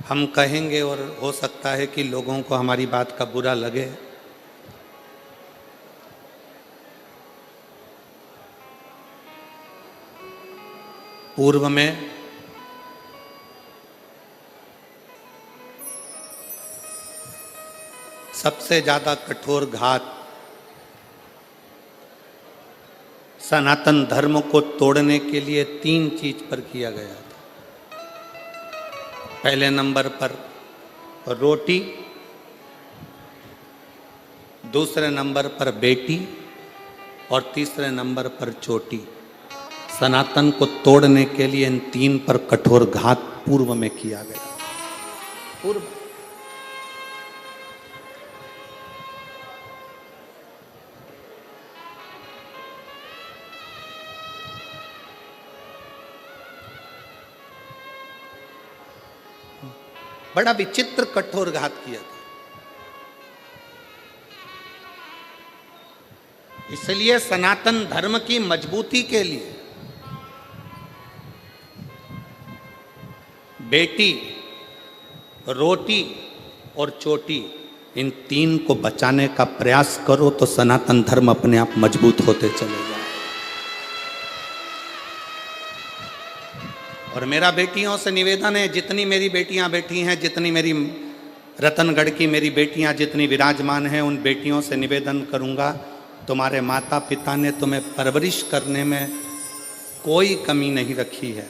हम कहेंगे और हो सकता है कि लोगों को हमारी बात का बुरा लगे। पूर्व में सबसे ज्यादा कठोर घात सनातन धर्म को तोड़ने के लिए 3 चीज पर किया गया था। पहले नंबर पर रोटी, दूसरे नंबर पर बेटी और तीसरे नंबर पर चोटी। सनातन को तोड़ने के लिए इन 3 पर कठोर घात पूर्व में किया गया। पूर्व बड़ा विचित्र कठोर घात किया था। इसलिए सनातन धर्म की मजबूती के लिए बेटी, रोटी और चोटी, इन 3 को बचाने का प्रयास करो तो सनातन धर्म अपने आप मजबूत होते चले जाए। और मेरा बेटियों से निवेदन है, जितनी मेरी बेटियां बैठी हैं, जितनी मेरी रतनगढ़ की मेरी बेटियां जितनी विराजमान हैं, उन बेटियों से निवेदन करूंगा, तुम्हारे माता पिता ने तुम्हें परवरिश करने में कोई कमी नहीं रखी है।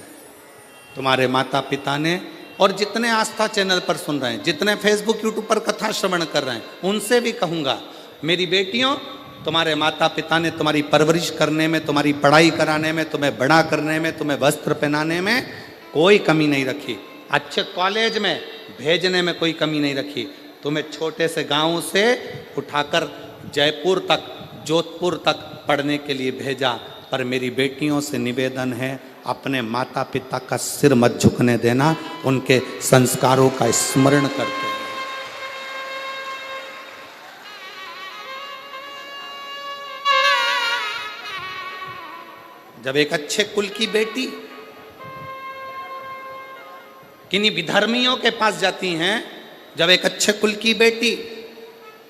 तुम्हारे माता पिता ने, और जितने आस्था चैनल पर सुन रहे हैं, जितने फेसबुक यूट्यूब पर कथा श्रवण कर रहे हैं, उनसे भी कहूँगा, मेरी बेटियों, तुम्हारे माता पिता ने तुम्हारी परवरिश करने में, तुम्हारी पढ़ाई कराने में, तुम्हें बड़ा करने में, तुम्हें वस्त्र पहनाने में कोई कमी नहीं रखी। अच्छे कॉलेज में भेजने में कोई कमी नहीं रखी। तुम्हें छोटे से गांव से उठाकर जयपुर तक, जोधपुर तक पढ़ने के लिए भेजा। पर मेरी बेटियों से निवेदन है, अपने माता पिता का सिर मत झुकने देना, उनके संस्कारों का स्मरण करते। जब एक अच्छे कुल की बेटी किन्हीं विधर्मियों के पास जाती हैं, जब एक अच्छे कुल की बेटी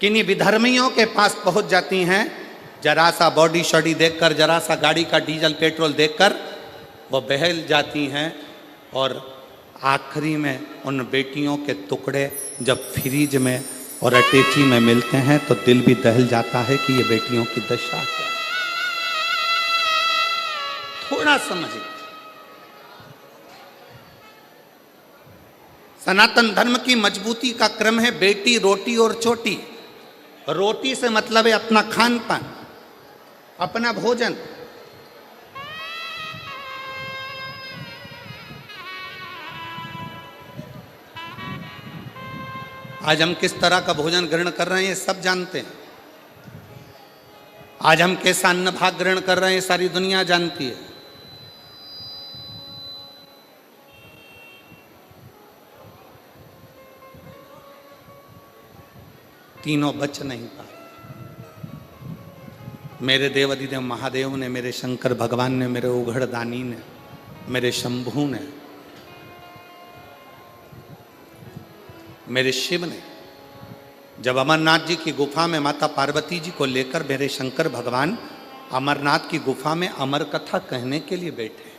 किन्हीं विधर्मियों के पास पहुंच जाती हैं, जरा सा बॉडी शॉडी देखकर, जरा सा गाड़ी का डीजल पेट्रोल देखकर वो बहल जाती हैं, और आखिरी में उन बेटियों के टुकड़े जब फ्रिज में और अटेची में मिलते हैं तो दिल भी दहल जाता है कि ये बेटियों की दशा है। थोड़ा समझिए, सनातन धर्म की मजबूती का क्रम है बेटी, रोटी और चोटी। रोटी से मतलब है अपना खान पान, अपना भोजन। आज हम किस तरह का भोजन ग्रहण कर रहे हैं ये सब जानते हैं। आज हम कैसा अन्न भाग ग्रहण कर रहे हैं सारी दुनिया जानती है। तीनों बच नहीं पाए। मेरे देव अधिदेव महादेव ने, मेरे शंकर भगवान ने, मेरे उघड़ दानी ने, मेरे शंभू ने, मेरे शिव ने, जब अमरनाथ जी की गुफा में माता पार्वती जी को लेकर मेरे शंकर भगवान अमरनाथ की गुफा में अमर कथा कहने के लिए बैठे,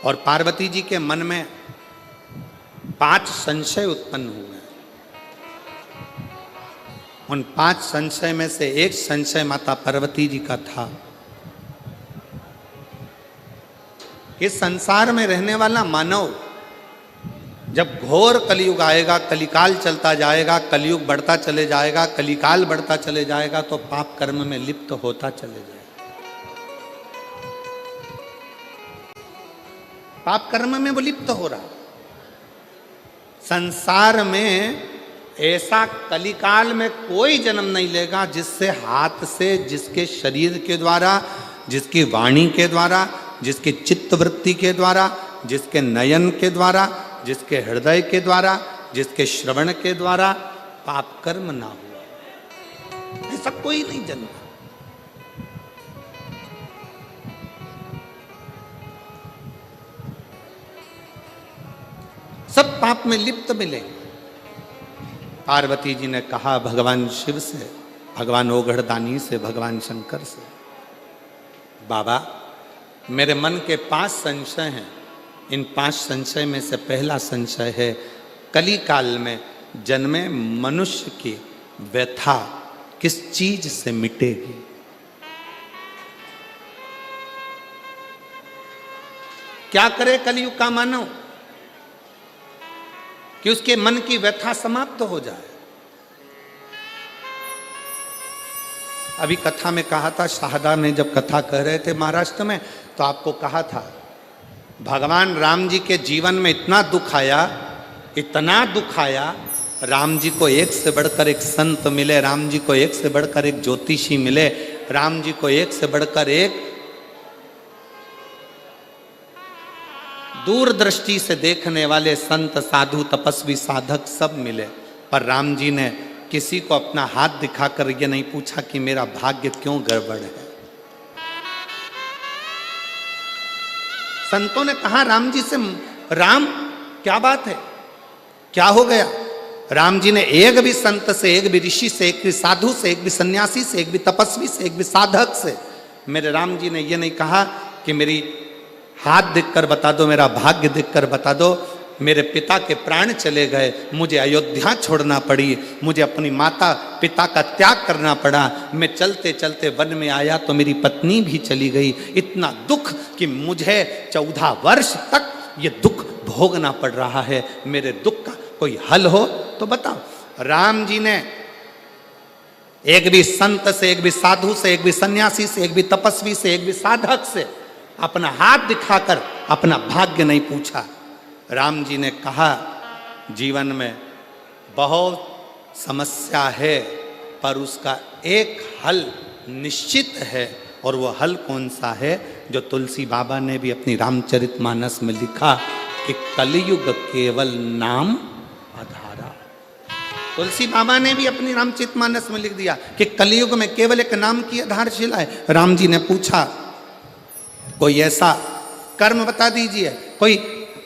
और पार्वती जी के मन में 5 संशय उत्पन्न हुए। उन 5 संशय में से एक संशय माता पार्वती जी का था कि संसार में रहने वाला मानव जब घोर कलयुग आएगा, कलिकाल चलता जाएगा, कलयुग बढ़ता चले जाएगा, कलिकाल बढ़ता चले जाएगा, तो पाप कर्म में लिप्त होता चले जाएगा। पाप कर्म में वो लिप्त हो रहा। संसार में ऐसा कलिकाल में कोई जन्म नहीं लेगा जिससे हाथ से, जिसके शरीर के द्वारा, जिसकी वाणी के द्वारा, जिसके चित्त वृत्ति के द्वारा, जिसके नयन के द्वारा, जिसके हृदय के द्वारा, जिसके श्रवण के द्वारा पाप कर्म ना हुआ। ऐसा कोई नहीं जन्मा। सब पाप में लिप्त मिले। पार्वती जी ने कहा भगवान शिव से, भगवान ओघड़दानी से, भगवान शंकर से, बाबा मेरे मन के 5 संशय हैं। इन 5 संशय में से पहला संशय है, कली काल में जन्मे मनुष्य की व्यथा किस चीज से मिटेगी? क्या करे कलयुग का मानव कि उसके मन की व्यथा समाप्त हो जाए? अभी कथा में कहा था, शारदा में जब कथा कह रहे थे महाराष्ट्र में, तो आपको कहा था भगवान राम जी के जीवन में इतना दुख आया, इतना दुख आया, राम जी को एक से बढ़कर एक संत मिले, राम जी को एक से बढ़कर एक ज्योतिषी मिले, राम जी को एक से बढ़कर एक दूरदृष्टि से देखने वाले संत, साधु, तपस्वी, साधक सब मिले, पर राम जी ने किसी को अपना हाथ दिखाकर ये नहीं पूछा कि मेरा भाग्य क्यों गड़बड़ है। संतों ने कहा राम जी से, राम क्या बात है, क्या हो गया? राम जी ने एक भी संत से, एक भी ऋषि से, एक भी साधु से, एक भी सन्यासी से, एक भी तपस्वी से, एक भी साधक से, मेरे राम जी ने ये नहीं कहा कि मेरी हाथ देखकर बता दो, मेरा भाग्य देखकर बता दो, मेरे पिता के प्राण चले गए, मुझे अयोध्या छोड़ना पड़ी, मुझे अपनी माता पिता का त्याग करना पड़ा, मैं चलते चलते वन में आया तो मेरी पत्नी भी चली गई, इतना दुख कि मुझे 14 वर्ष तक ये दुख भोगना पड़ रहा है, मेरे दुख का कोई हल हो तो बताओ। राम जी ने एक भी संत से, एक भी साधु से, एक भी सन्यासी से, एक भी तपस्वी से, एक भी साधक से अपना हाथ दिखाकर अपना भाग्य नहीं पूछा। राम जी ने कहा जीवन में बहुत समस्या है, पर उसका एक हल निश्चित है, और वो हल कौन सा है? जो तुलसी बाबा ने भी अपनी रामचरितमानस में लिखा कि कलयुग केवल नाम आधारा। तुलसी बाबा ने भी अपनी रामचरितमानस में लिख दिया कि कलयुग में केवल एक नाम की आधारशिला है। राम जी ने पूछा कोई ऐसा कर्म बता दीजिए, कोई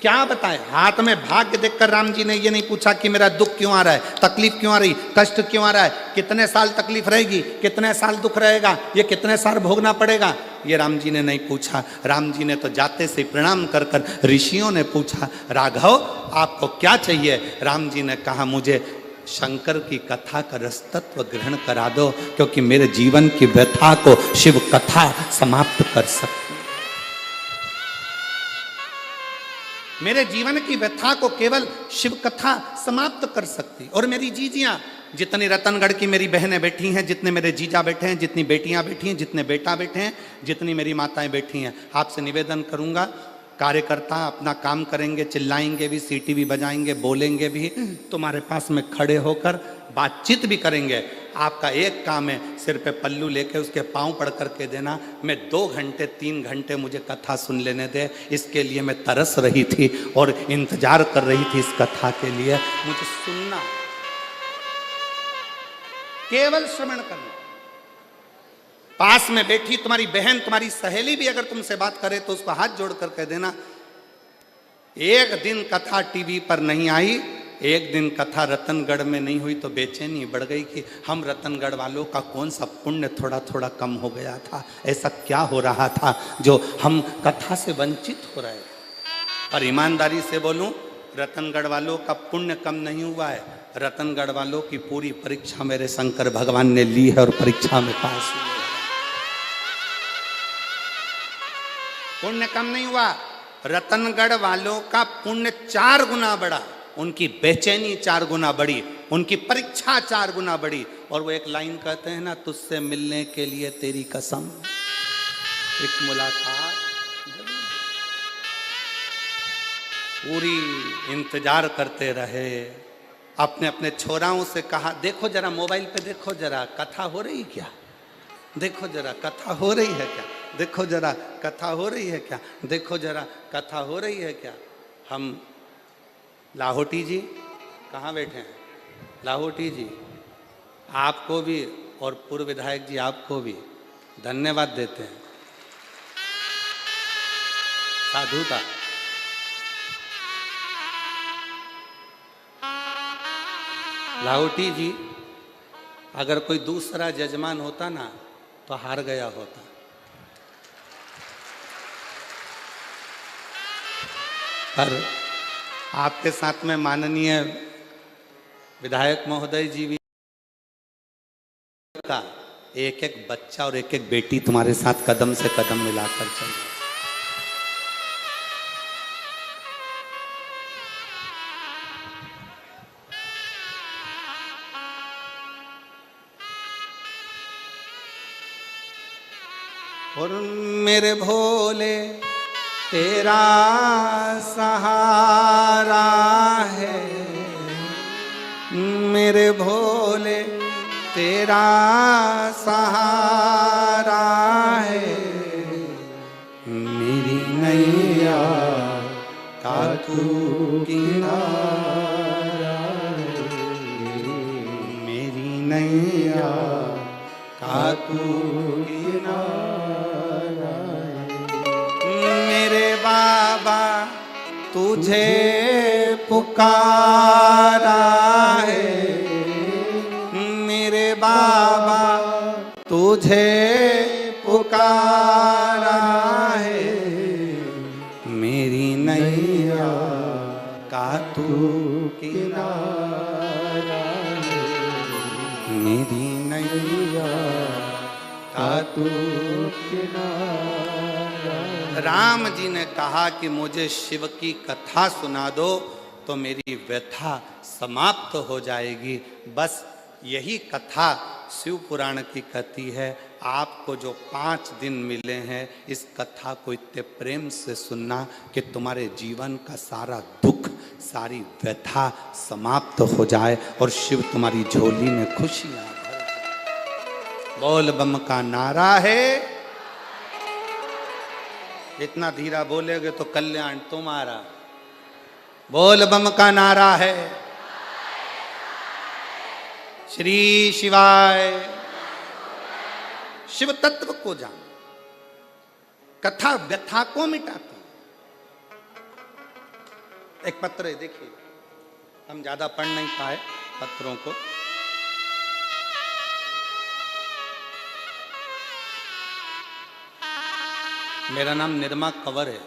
क्या बताए? हाथ में भाग्य देखकर राम जी ने ये नहीं पूछा कि मेरा दुख क्यों आ रहा है, तकलीफ क्यों आ रही, कष्ट क्यों आ रहा है, कितने साल तकलीफ रहेगी, कितने साल दुख रहेगा, ये कितने साल भोगना पड़ेगा, ये राम जी ने नहीं पूछा। राम जी ने तो जाते से प्रणाम कर कर ऋषियों ने पूछा राघव आपको क्या चाहिए? राम जी ने कहा मुझे शंकर की कथा का रसतत्व ग्रहण करा दो, क्योंकि मेरे जीवन की व्यथा को शिव कथा समाप्त कर सकती, मेरे जीवन की व्यथा को केवल शिव कथा समाप्त कर सकती। और मेरी जीजियां, जितनी रतनगढ़ की मेरी बहनें बैठी हैं, जितने मेरे जीजा बैठे हैं, जितनी बेटियां बैठी हैं, जितने बेटा बैठे हैं, जितनी मेरी माताएं बैठी हैं, आपसे निवेदन करूंगा, कार्यकर्ता अपना काम करेंगे, चिल्लाएंगे भी, सीटी भी बजाएंगे, बोलेंगे भी, तुम्हारे पास में खड़े होकर बातचीत भी करेंगे। आपका एक काम है, सिर पे पल्लू लेके उसके पांव पड़ करके देना। मैं 2 घंटे 3 घंटे मुझे कथा सुन लेने दे, इसके लिए मैं तरस रही थी और इंतजार कर रही थी इस कथा के लिए। मुझे सुनना, केवल श्रवण करना। पास में बैठी तुम्हारी बहन, तुम्हारी सहेली भी अगर तुमसे बात करे तो उसको हाथ जोड़ कर कह देना, एक दिन कथा टीवी पर नहीं आई, एक दिन कथा रतनगढ़ में नहीं हुई तो बेचैनी बढ़ गई कि हम रतनगढ़ वालों का कौन सा पुण्य थोड़ा थोड़ा कम हो गया था, ऐसा क्या हो रहा था जो हम कथा से वंचित हो रहे। और ईमानदारी से बोलूं, रतनगढ़ वालों का पुण्य कम नहीं हुआ है, रतनगढ़ वालों की पूरी परीक्षा मेरे शंकर भगवान ने ली है और परीक्षा में पास हुए। पुण्य कम नहीं हुआ, रतनगढ़ वालों का पुण्य 4 गुना बढ़ा, उनकी बेचैनी 4 गुना बढ़ी, उनकी परीक्षा 4 गुना बढ़ी। और वो एक लाइन कहते हैं ना, तुझसे मिलने के लिए तेरी कसम, एक मुलाकात पूरी इंतजार करते रहे। अपने अपने छोराओं से कहा देखो जरा मोबाइल पे, देखो जरा कथा हो रही क्या, देखो जरा कथा हो रही है क्या, देखो जरा कथा हो रही है क्या, देखो जरा कथा हो रही है क्या। हम लाहौटी जी कहाँ बैठे हैं? लाहौटी जी आपको भी और पूर्व विधायक जी आपको भी धन्यवाद देते हैं। साधुता लाहौटी जी, अगर कोई दूसरा जजमान होता ना तो हार गया होता। पर आपके साथ में माननीय विधायक महोदय जी भी का एक एक बच्चा और एक एक बेटी तुम्हारे साथ कदम से कदम मिलाकर चल रहे। और मेरे भोले तेरा सहारा है, मेरे भोले तेरा सहारा है, मेरी नैया का तू किनारा है, मेरी नैया का तू किनारा है। मेरे बाबा तुझे पुकारा है, मेरे बाबा तुझे पुकारा है, मेरी नैया का तू किनारा है, मेरी नैया का तू किनारा। राम जी ने कहा कि मुझे शिव की कथा सुना दो तो मेरी व्यथा समाप्त हो जाएगी। बस यही कथा शिव पुराण की कथी है। आपको जो 5 दिन मिले हैं इस कथा को इतने प्रेम से सुनना कि तुम्हारे जीवन का सारा दुख, सारी व्यथा समाप्त हो जाए और शिव तुम्हारी झोली में खुशियां भर जाए। बोल बम का नारा है। इतना धीरा बोलेगे तो कल्याण तुम्हारा। बोल बम का नारा है। श्री शिवाय। शिव तत्व को जान, कथा व्यथा को मिटाती। एक पत्र है, देखिए, हम ज्यादा पढ़ नहीं पाए पत्रों को। मेरा नाम निर्मा कंवर है।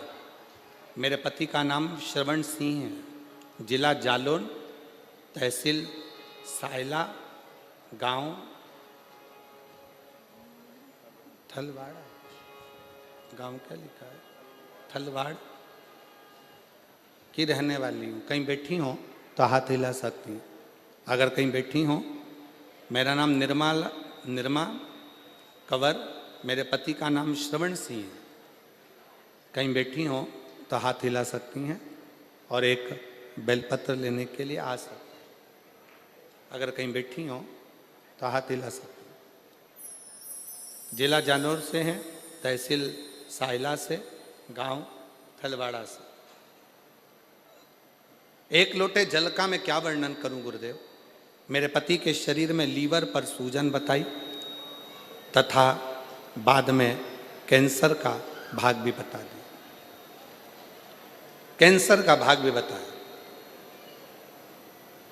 मेरे पति का नाम श्रवण सिंह है। जिला जालौन, तहसील सायला, गांव थलवाड़। गांव क्या लिखा है? थलवाड़ की रहने वाली हूँ। कहीं बैठी हो तो हाथ हिला सकती हूँ। अगर कहीं बैठी हो। मेरा नाम निर्मा कंवर, मेरे पति का नाम श्रवण सिंह है। कहीं बैठी हो तो हाथ हिला सकती हैं और एक बेलपत्र लेने के लिए आ सकती। अगर कहीं बैठी हो तो हाथ हिला सकती। जिला जानौर से हैं, तहसील सायला से, गांव थलवाड़ा से। एक लोटे जल का मैं क्या वर्णन करूं गुरुदेव। मेरे पति के शरीर में लीवर पर सूजन बताई तथा बाद में कैंसर का भाग भी बता दिया। कैंसर का भाग भी बताया।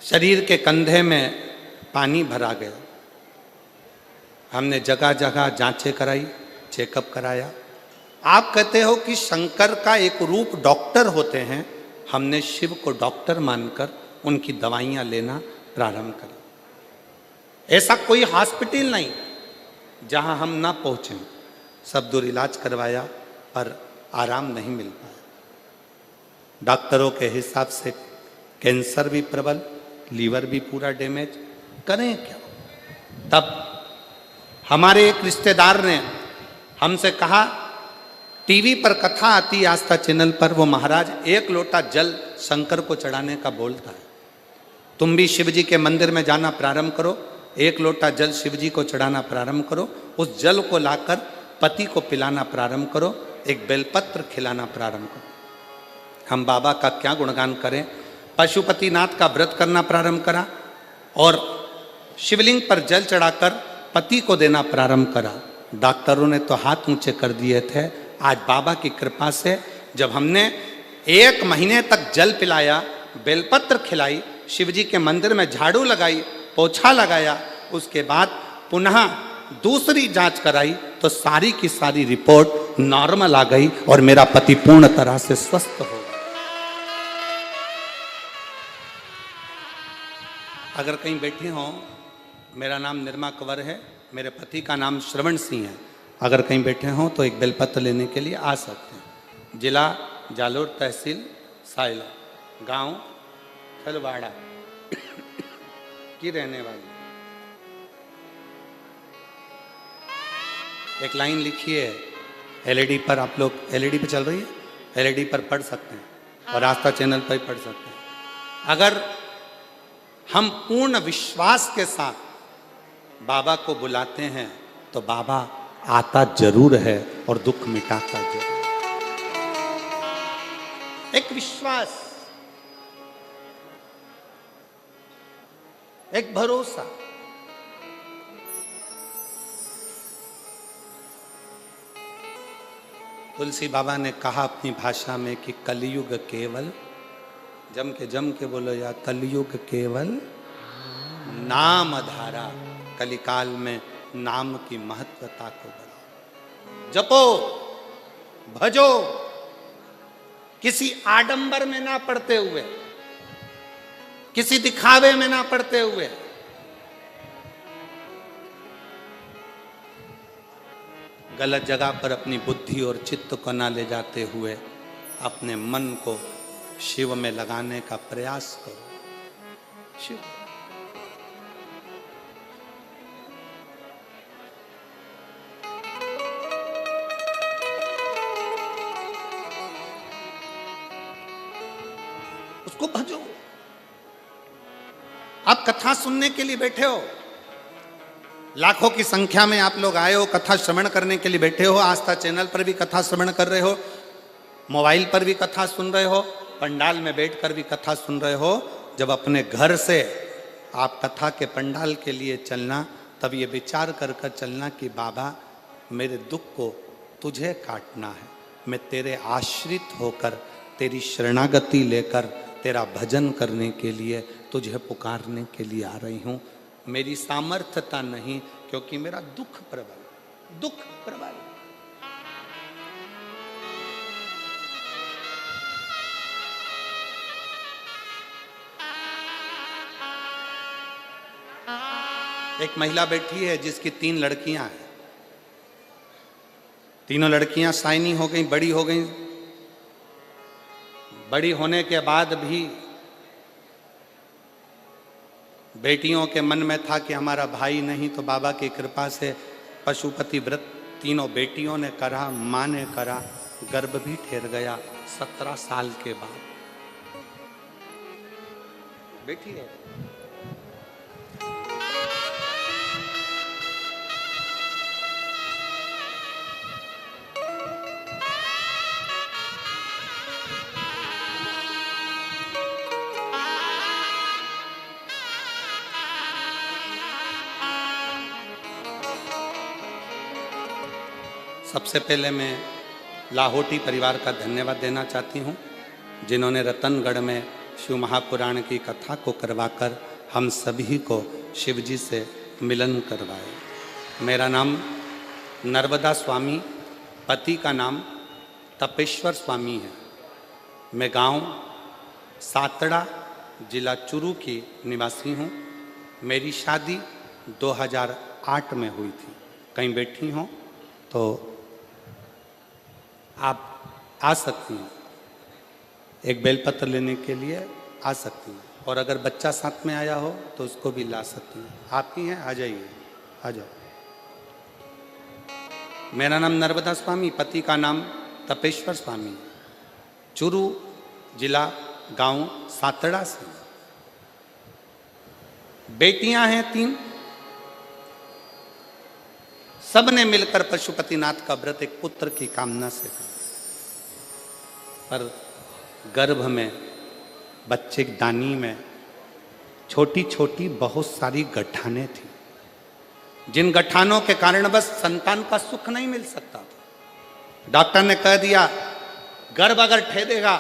शरीर के कंधे में पानी भरा गया। हमने जगह जगह जांचें कराई, चेकअप कराया। आप कहते हो कि शंकर का एक रूप डॉक्टर होते हैं। हमने शिव को डॉक्टर मानकर उनकी दवाइयां लेना प्रारंभ करा। ऐसा कोई हॉस्पिटल नहीं जहां हम ना पहुंचे। सब दूर इलाज करवाया पर आराम नहीं मिल पाया। डॉक्टरों के हिसाब से कैंसर भी प्रबल, लीवर भी पूरा डैमेज। करें क्या? तब हमारे एक रिश्तेदार ने हमसे कहा, टीवी पर कथा आती आस्था चैनल पर, वो महाराज एक लोटा जल शंकर को चढ़ाने का बोलता है। तुम भी शिव जी के मंदिर में जाना प्रारंभ करो, एक लोटा जल शिव जी को चढ़ाना प्रारंभ करो, उस जल को लाकर पति को पिलाना प्रारंभ करो, एक बेलपत्र खिलाना प्रारंभ करो। हम बाबा का क्या गुणगान करें। पशुपतिनाथ का व्रत करना प्रारंभ करा और शिवलिंग पर जल चढ़ाकर पति को देना प्रारंभ करा। डॉक्टरों ने तो हाथ ऊंचे कर दिए थे। आज बाबा की कृपा से जब हमने 1 महीने तक जल पिलाया, बेलपत्र खिलाई, शिव जी के मंदिर में झाड़ू लगाई, पोछा लगाया, उसके बाद पुनः दूसरी जांच कराई तो सारी की सारी रिपोर्ट नॉर्मल आ गई और मेरा पति पूर्ण तरह से स्वस्थ हो गया। अगर कहीं बैठे हो, मेरा नाम निर्मा कंवर है, मेरे पति का नाम श्रवण सिंह है। अगर कहीं बैठे हो तो एक बेलपत्र लेने के लिए आ सकते हैं। जिला जालोर, तहसील साइला, गांव थलवाड़ा की रहने वाली। एक लाइन लिखी है एलईडी पर, आप लोग एलईडी पे चल रही है, एलईडी पर पढ़ सकते हैं और आस्था चैनल पर ही पढ़ सकते हैं। अगर हम पूर्ण विश्वास के साथ बाबा को बुलाते हैं तो बाबा आता जरूर है और दुख मिटाता जरूर। एक विश्वास, एक भरोसा। तुलसी बाबा ने कहा अपनी भाषा में कि कलयुग केवल, जम के बोलो या, कलयुग केवल नाम धारा। कलिकाल में नाम की महत्वता को बढ़ाओ, जपो, भजो, किसी आडंबर में ना पड़ते हुए, किसी दिखावे में ना पड़ते हुए। गलत जगह पर अपनी बुद्धि और चित्त को ना ले जाते हुए अपने मन को शिव में लगाने का प्रयास करो। शिव उसको भजो। आप कथा सुनने के लिए बैठे हो, लाखों की संख्या में आप लोग आए हो, कथा श्रवण करने के लिए बैठे हो। आस्था चैनल पर भी कथा श्रवण कर रहे हो, मोबाइल पर भी कथा सुन रहे हो, पंडाल में बैठकर भी कथा सुन रहे हो। जब अपने घर से आप कथा के पंडाल के लिए चलना, तब ये विचार कर कर चलना कि बाबा मेरे दुख को तुझे काटना है, मैं तेरे आश्रित होकर, तेरी शरणागति लेकर, तेरा भजन करने के लिए, तुझे पुकारने के लिए आ रही हूँ। मेरी सामर्थ्यता नहीं, क्योंकि मेरा दुख प्रबल, दुख प्रबल। एक महिला बैठी है जिसकी 3 लड़कियां हैं। तीनों लड़कियां साइनी हो गई, बड़ी हो गई। बड़ी होने के बाद भी बेटियों के मन में था कि हमारा भाई नहीं, तो बाबा की कृपा से पशुपति व्रत तीनों बेटियों ने करा, माँ ने करा, गर्भ भी ठहर गया 17 साल के बाद। बेटी है। सबसे पहले मैं लाहौटी परिवार का धन्यवाद देना चाहती हूँ, जिन्होंने रतनगढ़ में शिव महापुराण की कथा को करवाकर हम सभी को शिव जी से मिलन करवाया। मेरा नाम नर्मदा स्वामी, पति का नाम तपेश्वर स्वामी है। मैं गांव सातड़ा, जिला चुरू की निवासी हूँ। मेरी शादी 2008 में हुई थी। कहीं बैठी हों तो आप आ सकती हैं, एक बेलपत्र लेने के लिए आ सकती हैं, और अगर बच्चा साथ में आया हो तो उसको भी ला सकती हैं। आप ही हैं, आ जाइए, आ जाओ। मेरा नाम नर्मदा स्वामी, पति का नाम तपेश्वर स्वामी, चुरू जिला, गांव सातड़ा से। बेटियां हैं 3। सब ने मिलकर पशुपतिनाथ का व्रत एक पुत्र की कामना से किया, पर गर्भ में, बच्चे की दानी में छोटी छोटी बहुत सारी गठानें थी, जिन गठानों के कारण बस संतान का सुख नहीं मिल सकता था। डॉक्टर ने कह दिया गर्भ अगर ठहरेगा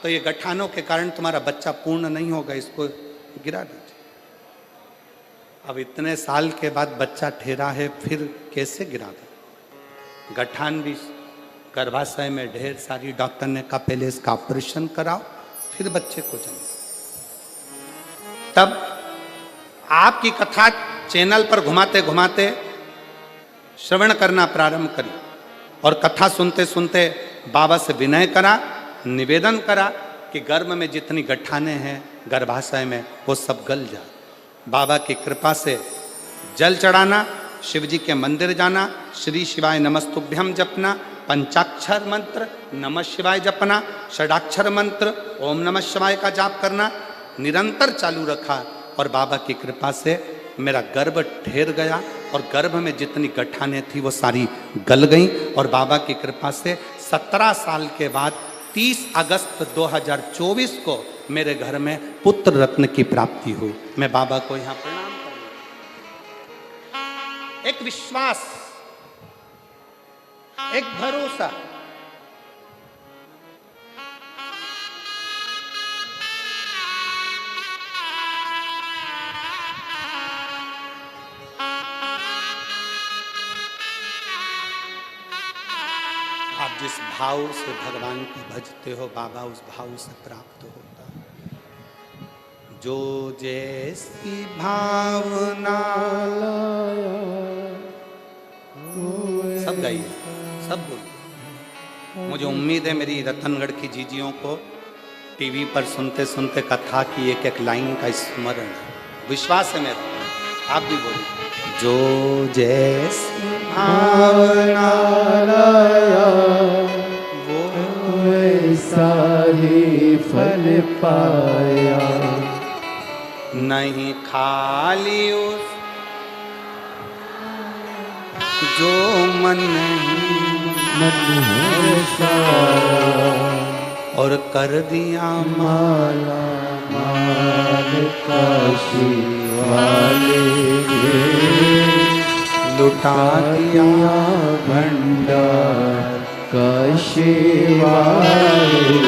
तो ये गठानों के कारण तुम्हारा बच्चा पूर्ण नहीं होगा, इसको गिरा दीजिए। अब इतने साल के बाद बच्चा ठहरा है, फिर कैसे गिरा दे? गठान भी गर्भाशय में ढेर सारी, डॉक्टर ने कहा पहले इसका ऑपरेशन कराओ फिर बच्चे को जन्म। तब आपकी कथा चैनल पर घुमाते घुमाते श्रवण करना प्रारंभ करी और कथा सुनते सुनते बाबा से विनय करा, निवेदन करा कि गर्भ में जितनी गठाने हैं गर्भाशय में वो सब गल जाए। बाबा की कृपा से जल चढ़ाना, शिव जी के मंदिर जाना, श्री शिवाय नमस्तुभ्यम जपना, पंचाक्षर मंत्र नमः शिवाय जपना, षडाक्षर मंत्र ओम नमः शिवाय का जाप करना निरंतर चालू रखा और बाबा की कृपा से मेरा गर्भ ठहर गया और गर्भ में जितनी गठाने थी वो सारी गल गईं और बाबा की कृपा से 17 साल के बाद 30 अगस्त 2024 को मेरे घर में पुत्र रत्न की प्राप्ति हुई। मैं बाबा को यहाँ प्रणाम करूँ। एक विश्वास, एक भरोसा, आप जिस भाव से भगवान को भजते हो बाबा उस भाव से प्राप्त होता है। जो जैसी भावना सब गाइए, सब बोलिए। मुझे उम्मीद है मेरी रतनगढ़ की जीजियों को टीवी पर सुनते सुनते कथा की एक एक लाइन का स्मरण है, विश्वास है मेरा। आप भी बोलिए। जो जैसी भावना वो वैसा ही फल पाया, नहीं खाली उस जो मन और कर दिया माला माल काशी वाले लुटा दिया भंडार काशी वाले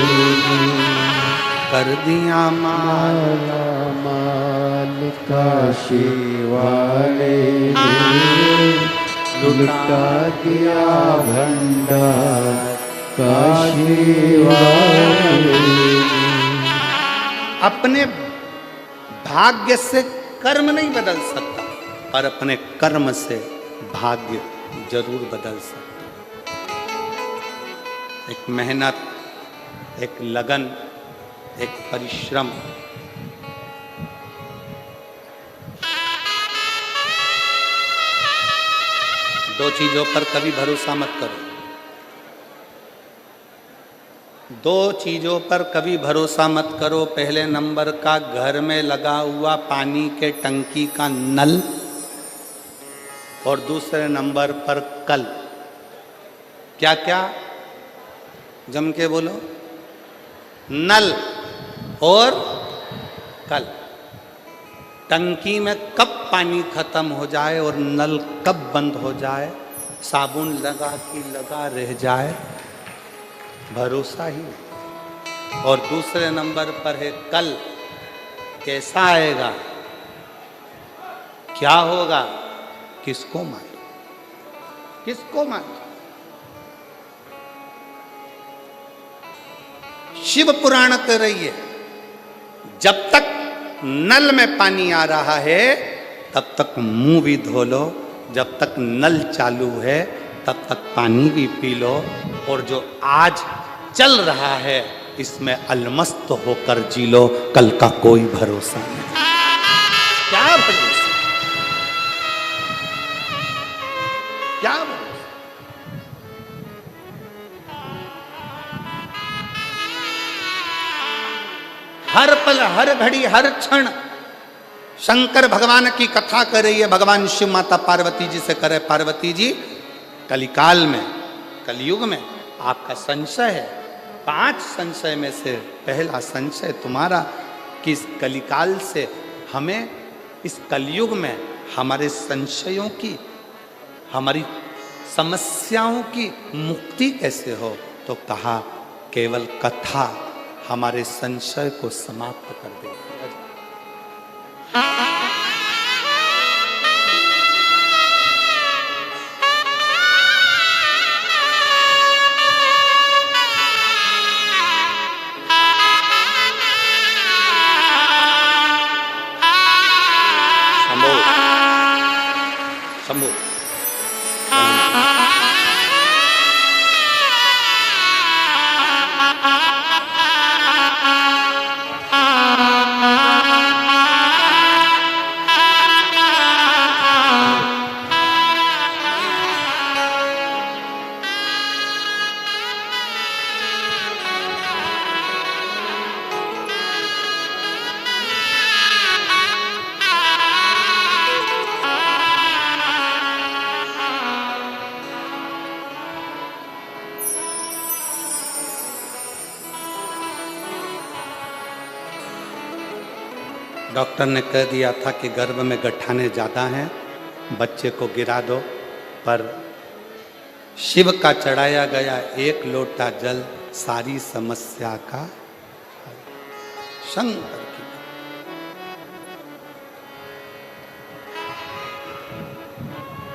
कर दिया माला माल काशी वाले लुटा दिया भंडार काशी वाले। अपने भाग्य से कर्म नहीं बदल सकता पर अपने कर्म से भाग्य जरूर बदल सकता। एक मेहनत, एक लगन, एक परिश्रम, दो चीजों पर कभी भरोसा मत करो। दो चीजों पर कभी भरोसा मत करो। पहले नंबर का घर में लगा हुआ पानी के टंकी का नल और दूसरे नंबर पर कल। क्या क्या? जम के बोलो। नल और कल। टंकी में कब पानी खत्म हो जाए और नल कब बंद हो जाए, साबुन लगा कि लगा रह जाए, भरोसा ही नहीं। और दूसरे नंबर पर है कल, कैसा आएगा, क्या होगा, किसको मालूम, किसको मालूम। शिव पुराण कर रही है, जब तक नल में पानी आ रहा है तब तक मुंह भी धो लो, जब तक नल चालू है तब तक पानी भी पी लो, और जो आज चल रहा है इसमें अलमस्त होकर जी लो। कल का कोई भरोसा नहीं। क्या भरोसा, क्या भरोसा। हर पल, हर घड़ी, हर क्षण शंकर भगवान की कथा कर रही है। भगवान शिव माता पार्वती जी से करे, पार्वती जी कलिकाल में, कलयुग में आपका संशय है। 5 संशय में से पहला संशय तुम्हारा कि इस कलिकाल से हमें, इस कलयुग में हमारे संशयों की, हमारी समस्याओं की मुक्ति कैसे हो। तो कहा केवल कथा हमारे संशय को समाप्त कर देगी। शंभू डॉक्टर ने कह दिया था कि गर्भ में गठाने ज़्यादा हैं, बच्चे को गिरा दो, पर शिव का चढ़ाया गया एक लोटा जल सारी समस्या का शंकर की।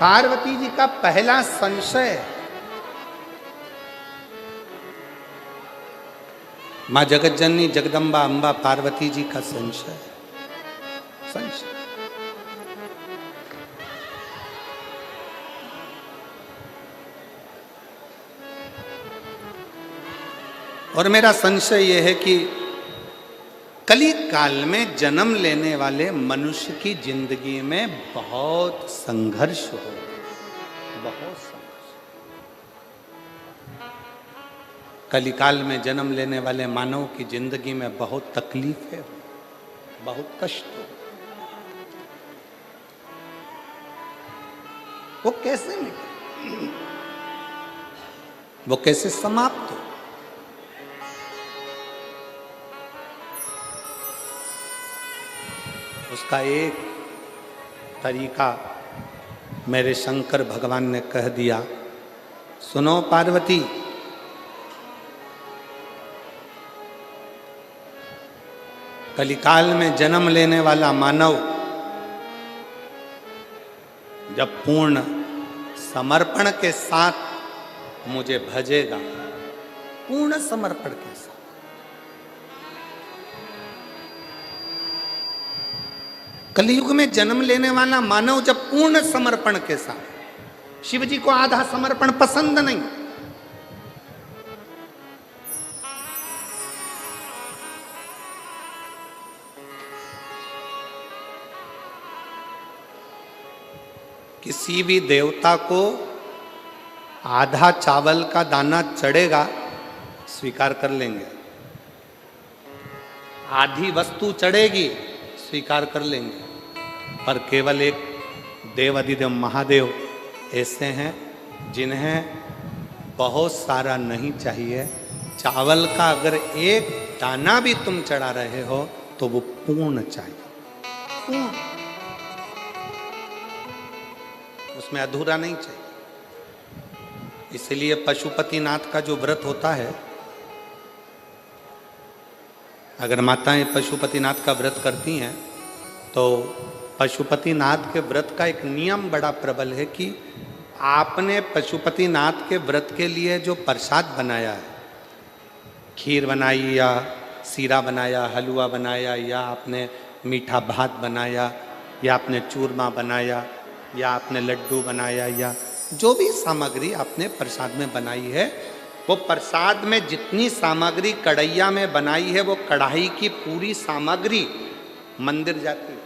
पार्वती जी का पहला संशय, मां जगत जननी जगदम्बा अंबा पार्वती जी का संशय। और मेरा संशय यह है कि कली काल में जन्म लेने वाले मनुष्य की जिंदगी में बहुत संघर्ष हो, बहुत संघर्ष। कलिकाल में जन्म लेने वाले मानव की जिंदगी में बहुत तकलीफ है, बहुत कष्ट हो। वो कैसे मिटे, वो कैसे समाप्त हो? उसका एक तरीका मेरे शंकर भगवान ने कह दिया, सुनो पार्वती, कलिकाल में जन्म लेने वाला मानव जब पूर्ण समर्पण के साथ मुझे भजेगा, पूर्ण समर्पण के साथ, कलियुग में जन्म लेने वाला मानव जब पूर्ण समर्पण के साथ, शिव जी को आधा समर्पण पसंद नहीं, किसी भी देवता को आधा चावल का दाना चढ़ेगा स्वीकार कर लेंगे, आधी वस्तु चढ़ेगी स्वीकार कर लेंगे, पर केवल एक देव अधिदेव महादेव ऐसे हैं जिन्हें बहुत सारा नहीं चाहिए। चावल का अगर एक दाना भी तुम चढ़ा रहे हो तो वो पूर्ण चाहिए, पूर्ण, उसमें अधूरा नहीं चाहिए। इसलिए पशुपतिनाथ का जो व्रत होता है, अगर माताएं पशुपतिनाथ का व्रत करती हैं तो पशुपतिनाथ के व्रत का एक नियम बड़ा प्रबल है कि आपने पशुपतिनाथ के व्रत के लिए जो प्रसाद बनाया है, खीर बनाई या सीरा बनाया, हलवा बनाया, या आपने मीठा भात बनाया, या आपने चूरमा बनाया, या आपने लड्डू बनाया, या जो भी सामग्री आपने प्रसाद में बनाई है, वो प्रसाद में जितनी सामग्री कढ़ैया में बनाई है वो कढ़ाई की पूरी सामग्री मंदिर जाती है।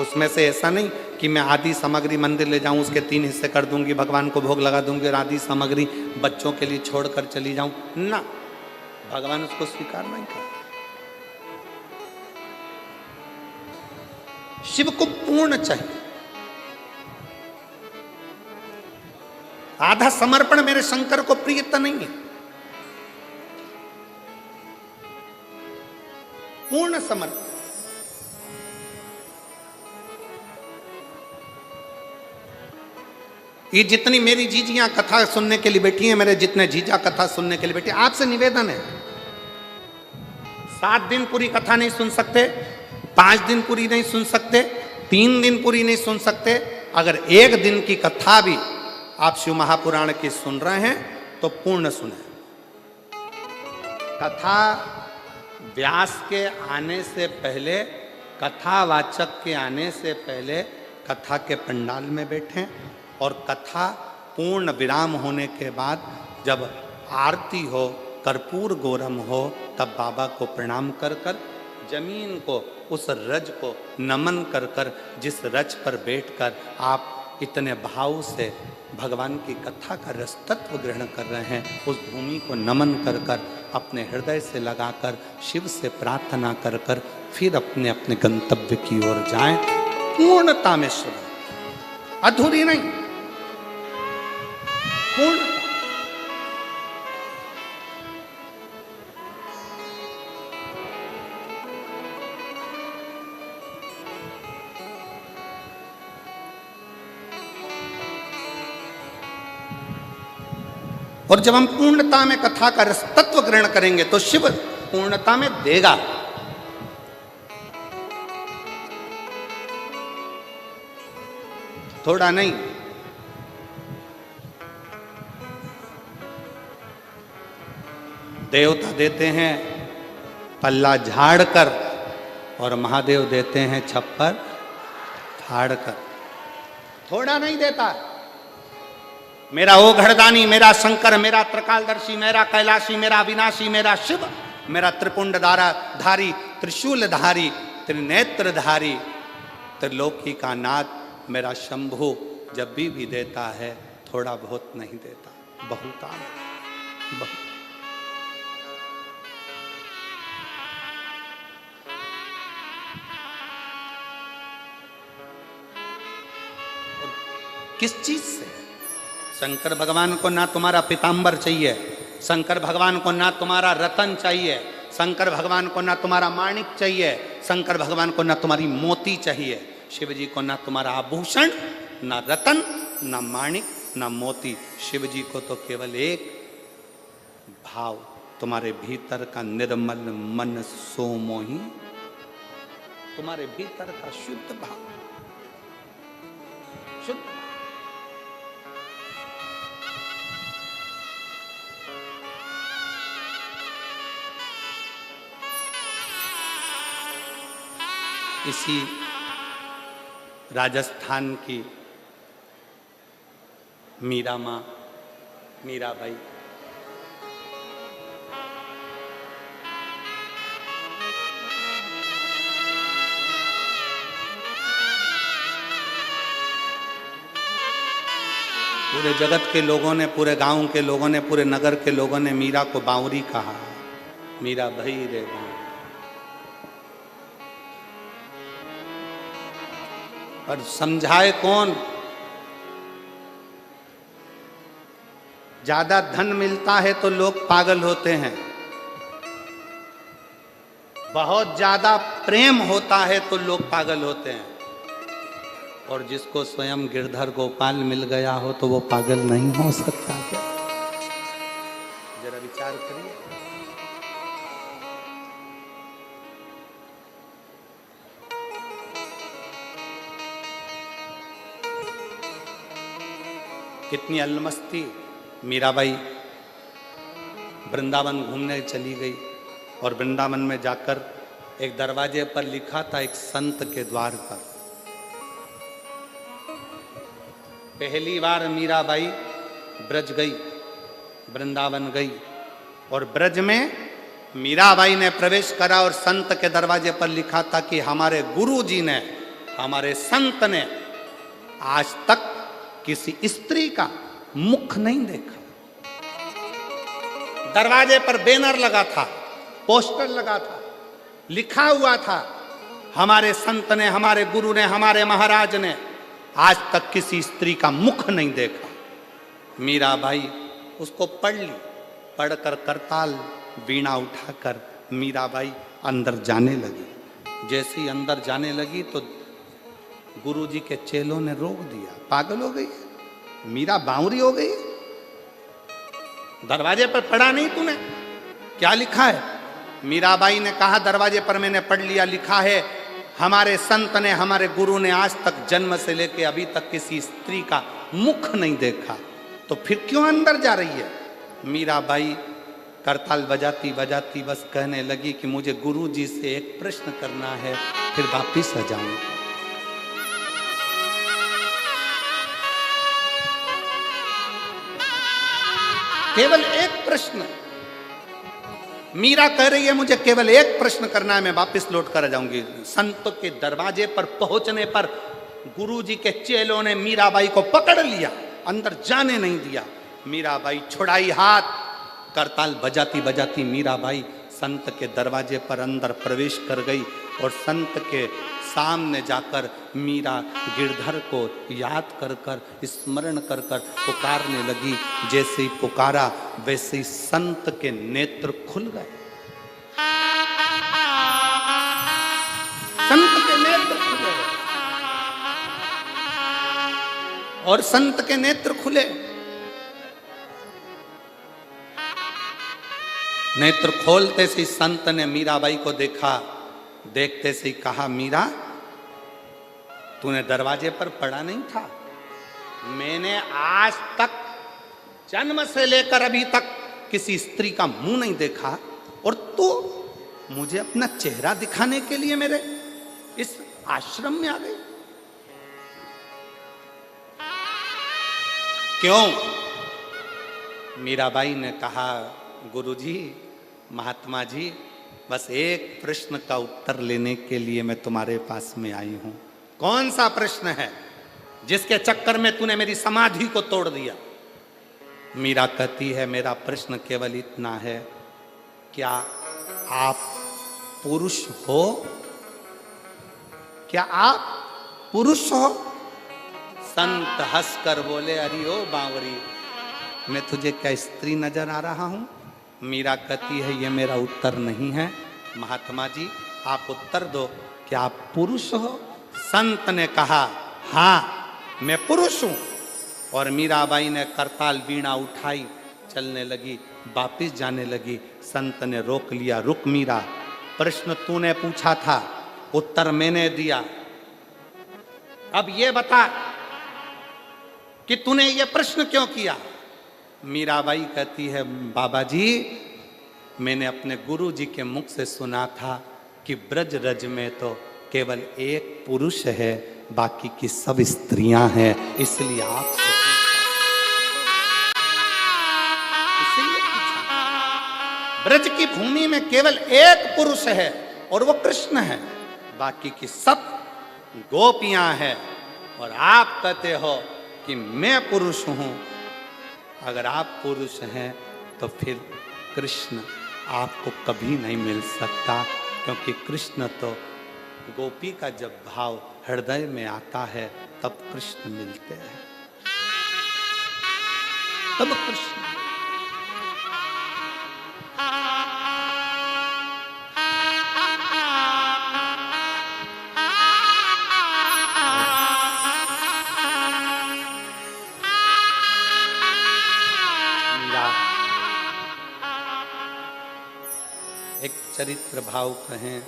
उसमें से ऐसा नहीं कि मैं आधी सामग्री मंदिर ले जाऊं, उसके 3 हिस्से कर दूंगी, भगवान को भोग लगा दूंगी और आधी सामग्री बच्चों के लिए छोड़कर चली जाऊं, ना, भगवान उसको स्वीकार नहीं करते। शिव को पूर्ण चाहिए। आधा समर्पण मेरे शंकर को प्रियता नहीं है, पूर्ण समर्पण। ये जितनी मेरी जीजियां कथा सुनने के लिए बैठी हैं, मेरे जितने जीजा कथा सुनने के लिए बैठे, आपसे निवेदन है, 7 दिन पूरी कथा नहीं सुन सकते 5 दिन पूरी नहीं सुन सकते, 3 दिन पूरी नहीं सुन सकते, अगर 1 दिन की कथा भी आप शिव महापुराण की सुन रहे हैं तो पूर्ण सुने। कथा व्यास के आने से पहले, कथावाचक के आने से पहले कथा के पंडाल में बैठें और कथा पूर्ण विराम होने के बाद जब आरती हो, कर्पूर गौरम हो, तब बाबा को प्रणाम कर कर जमीन को, उस रज को नमन कर कर, जिस रज पर बैठकर आप इतने भाव से भगवान की कथा का रस तत्व ग्रहण कर रहे हैं, उस भूमि को नमन कर कर अपने हृदय से लगाकर शिव से प्रार्थना कर कर फिर अपने अपने गंतव्य की ओर जाएं, पूर्णता में श्रवण, अधूरी नहीं, पूर्ण। और जब हम पूर्णता में कथा का रस तत्व ग्रहण करेंगे तो शिव पूर्णता में देगा। थोड़ा नहीं, देवता देते हैं पल्ला झाड़ कर और महादेव देते हैं छप्पर फाड़ कर, थोड़ा नहीं देता। मेरा ओ घड़दानी, मेरा शंकर, मेरा त्रिकालदर्शी, मेरा कैलाशी, मेरा अविनाशी, मेरा शिव, मेरा त्रिपुंड धारी, त्रिशूलधारी, त्रिनेत्रधारी, त्रिलोकी का नाथ मेरा शंभु जब भी देता है थोड़ा बहुत नहीं देता, बहुत बहुत। किस चीज से? शंकर भगवान को ना तुम्हारा पीताम्बर चाहिए, शंकर भगवान को ना तुम्हारा रतन चाहिए, शंकर भगवान को ना तुम्हारा माणिक चाहिए, शंकर भगवान को ना तुम्हारी मोती चाहिए, शिव जी को ना तुम्हारा आभूषण, ना रतन, ना माणिक, ना मोती। शिव जी को तो केवल एक भाव, तुम्हारे भीतर का निर्मल मन सोमोही, तुम्हारे भीतर का शुद्ध भाव, शुद्ध। इसी राजस्थान की मीरा माँ, मीराबाई, पूरे जगत के लोगों ने, पूरे गांव के लोगों ने, पूरे नगर के लोगों ने मीरा को बावरी कहा, मीरा भई रे बावरी। पर समझाए कौन? ज्यादा धन मिलता है तो लोग पागल होते हैं, बहुत ज्यादा प्रेम होता है तो लोग पागल होते हैं, और जिसको स्वयं गिरधर गोपाल मिल गया हो तो वो पागल नहीं हो सकता क्या? जरा विचार करिए। कितनी अलमस्ती। मीराबाई वृंदावन घूमने चली गई और वृंदावन में जाकर एक दरवाजे पर लिखा था, एक संत के द्वार पर। पहली बार मीराबाई ब्रज गई, वृंदावन गई, और ब्रज में मीराबाई ने प्रवेश करा और संत के दरवाजे पर लिखा था कि हमारे गुरु जी ने, हमारे संत ने आज तक किसी स्त्री का मुख नहीं देखा। दरवाजे पर बैनर लगा था, पोस्टर लगा था, लिखा हुआ था, हमारे संत ने, हमारे गुरु ने, हमारे महाराज ने आज तक किसी स्त्री का मुख नहीं देखा। मीराबाई उसको पढ़ ली, पढ़कर करताल वीणा उठाकर मीराबाई अंदर जाने लगी। जैसे ही अंदर जाने लगी तो गुरुजी के चेलों ने रोक दिया। पागल हो गई, मीरा बावरी हो गई, दरवाजे पर पढ़ा नहीं तूने? क्या लिखा है? मीराबाई ने कहा, दरवाजे पर मैंने पढ़ लिया, लिखा है हमारे संत ने, हमारे गुरु ने आज तक जन्म से लेके अभी तक किसी स्त्री का मुख नहीं देखा, तो फिर क्यों अंदर जा रही है? मीराबाई करताल बजाती बजाती बस कहने लगी कि मुझे गुरु जी से एक प्रश्न करना है, फिर वापिस आ जाऊं। केवल एक प्रश्न। मीरा कह रही है मुझे केवल एक प्रश्न करना है, मैं वापस लौट कर आ जाऊंगी। संत के दरवाजे पर पहुंचने पर गुरुजी के चेलों ने मीराबाई को पकड़ लिया, अंदर जाने नहीं दिया। मीराबाई छुड़ाई हाथ, करताल बजाती बजाती मीराबाई संत के दरवाजे पर अंदर प्रवेश कर गई और संत के सामने जाकर मीरा गिरधर को याद कर कर, स्मरण कर कर पुकारने लगी। जैसे ही पुकारा वैसे ही संत के नेत्र खुल गए। संत के नेत्र खुले और संत के नेत्र खुले। नेत्र खोलते से संत ने मीराबाई को देखा, देखते से ही कहा, मीरा तूने दरवाजे पर पड़ा नहीं था? मैंने आज तक जन्म से लेकर अभी तक किसी स्त्री का मुंह नहीं देखा, और तू मुझे अपना चेहरा दिखाने के लिए मेरे इस आश्रम में आ गई? क्यों? मीराबाई ने कहा, गुरुजी, महात्मा जी, बस एक प्रश्न का उत्तर लेने के लिए मैं तुम्हारे पास में आई हूं। कौन सा प्रश्न है जिसके चक्कर में तूने मेरी समाधि को तोड़ दिया? मीरा कहती है, मेरा प्रश्न केवल इतना है, क्या आप पुरुष हो? क्या आप पुरुष हो? संत हंसकर बोले, अरे ओ बावरी, मैं तुझे क्या स्त्री नजर आ रहा हूं? मीरा कहती है, ये मेरा उत्तर नहीं है, महात्मा जी आप उत्तर दो, क्या आप पुरुष हो? संत ने कहा, हाँ मैं पुरुष हूं। और मीराबाई ने करताल वीणा उठाई, चलने लगी, वापिस जाने लगी। संत ने रोक लिया, रुक मीरा, प्रश्न तूने पूछा था, उत्तर मैंने दिया, अब ये बता कि तूने ये प्रश्न क्यों किया? मीराबाई कहती है, बाबा जी मैंने अपने गुरु जी के मुख से सुना था कि ब्रज रज में तो केवल एक पुरुष है, बाकी की सब स्त्रियां हैं, इसलिए आपसे ब्रज की भूमि में केवल एक पुरुष है और वो कृष्ण है, बाकी की सब गोपियां हैं। और आप कहते हो कि मैं पुरुष हूं। अगर आप पुरुष हैं तो फिर कृष्ण आपको कभी नहीं मिल सकता, क्योंकि कृष्ण तो गोपी का जब भाव हृदय में आता है तब कृष्ण मिलते हैं, तब कृष्ण। एक चरित्र भाव कहें,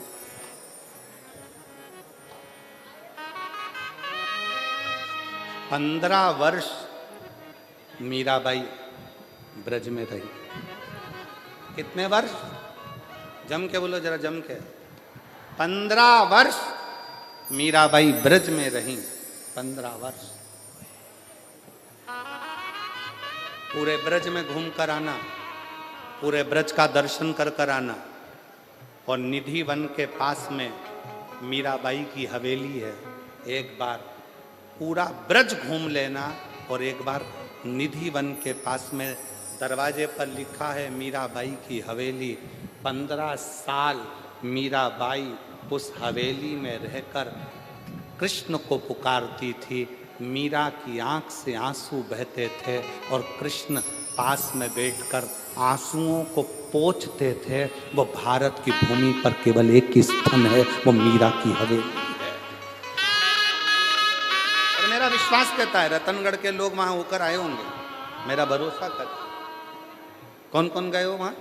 पंद्रह वर्ष मीराबाई ब्रज में रही। कितने वर्ष? जम के बोलो जरा, जम के। 15 वर्ष मीराबाई ब्रज में रही। 15 वर्ष पूरे ब्रज में घूम कर आना, पूरे ब्रज का दर्शन कर कर आना। और निधि वन के पास में मीराबाई की हवेली है। एक बार पूरा ब्रज घूम लेना और एक बार निधि वन के पास में दरवाजे पर लिखा है मीराबाई की हवेली। 15 साल मीराबाई उस हवेली में रहकर कृष्ण को पुकारती थी। मीरा की आंख से आंसू बहते थे और कृष्ण पास में बैठकर आंसुओं को पोंछते थे। वो भारत की भूमि पर केवल एक ही स्थान है, वो मीरा की हवेली है। और मेरा विश्वास कहता है रतनगढ़ के लोग वहां होकर आए होंगे, मेरा भरोसा करता है। कौन कौन गए हो वहां?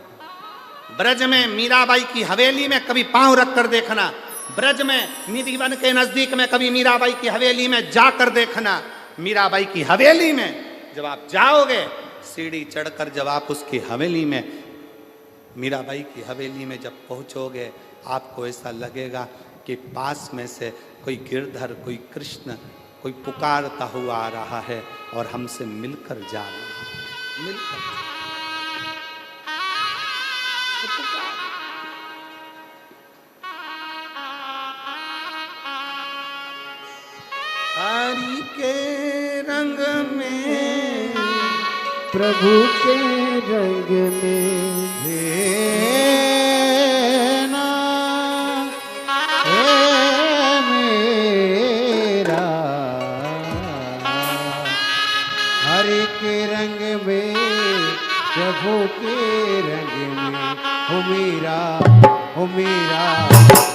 ब्रज में मीराबाई की हवेली में कभी पांव रखकर देखना, ब्रज में निधिवन के नजदीक में कभी मीराबाई की हवेली में जाकर देखना। मीराबाई की हवेली में जब आप जाओगे, सीढ़ी चढ़कर जब आप उसकी हवेली में, मीराबाई की हवेली में जब पहुंचोगे, आपको ऐसा लगेगा कि पास में से कोई गिरधर, कोई कृष्ण, कोई पुकारता हुआ आ रहा है और हमसे मिलकर जा रहा है, मिलकर हरि के रंग में, प्रभु के रंग में ना मेरा हरि के रंग में, प्रभु के रंग में, हो मेरा, हो मेरा,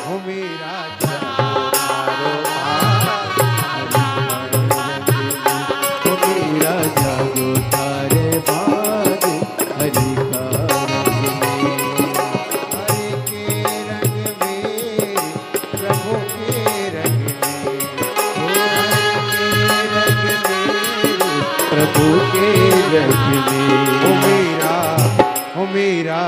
हो मेरा जागो तारे बाग, हरि का रंग में, हरि के रंग में, प्रभु के रंग में, हरि के रंग में, प्रभु के रंग में, हो मेरा, हो मेरा,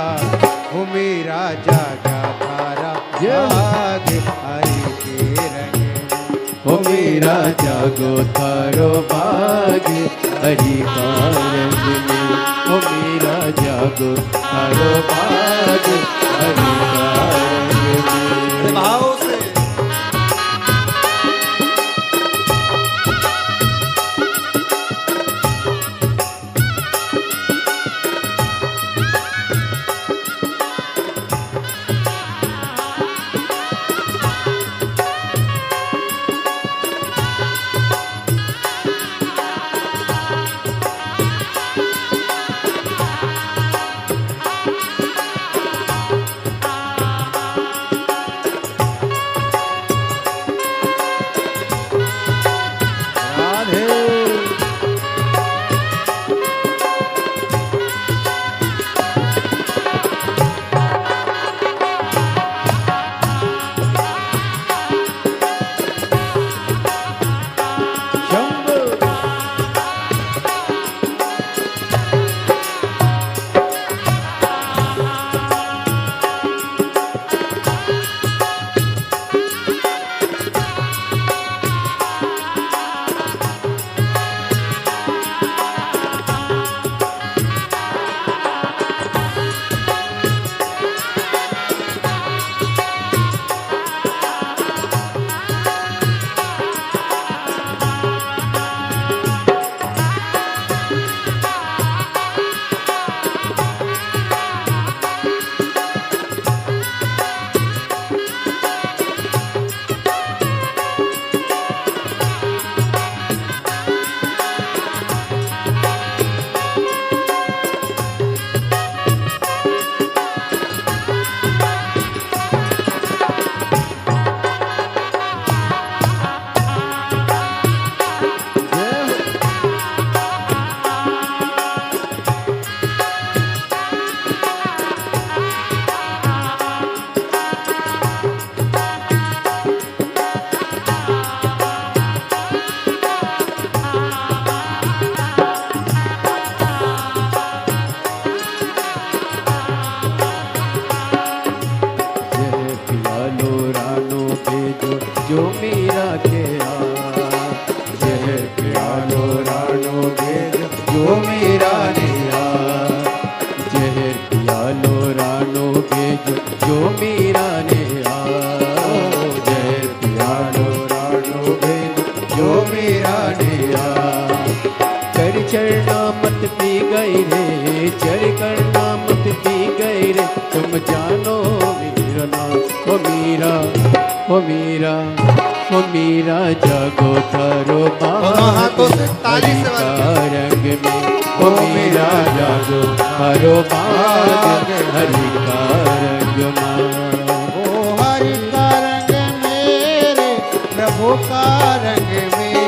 हो मेरा जागा तारा भाग, हरि के रंग में, हो मेरा जागो तारो बाग, हरि का रंग में, हो मेरा जागो तारो बाग, हरि का रंग में। भाव से जो मेरा के प्यालो रानो भेद जो मेरा निया जहर पियालो रानो भेद जो मेरा निया जहर पियालो रानो भेद जो मेरा निया कर चढ़ना मत पी गई रे चढ़ करना मत पी गई रे तुम जानो मेरा नाम ओ मीरा ओ मीरा ओ मीरा जागो थारो हाथों से ताली से का रंग में ओ मीरा जागो थारो बाग हरि का रंग में ओ हरि का रंग मेरे प्रभु का रंग में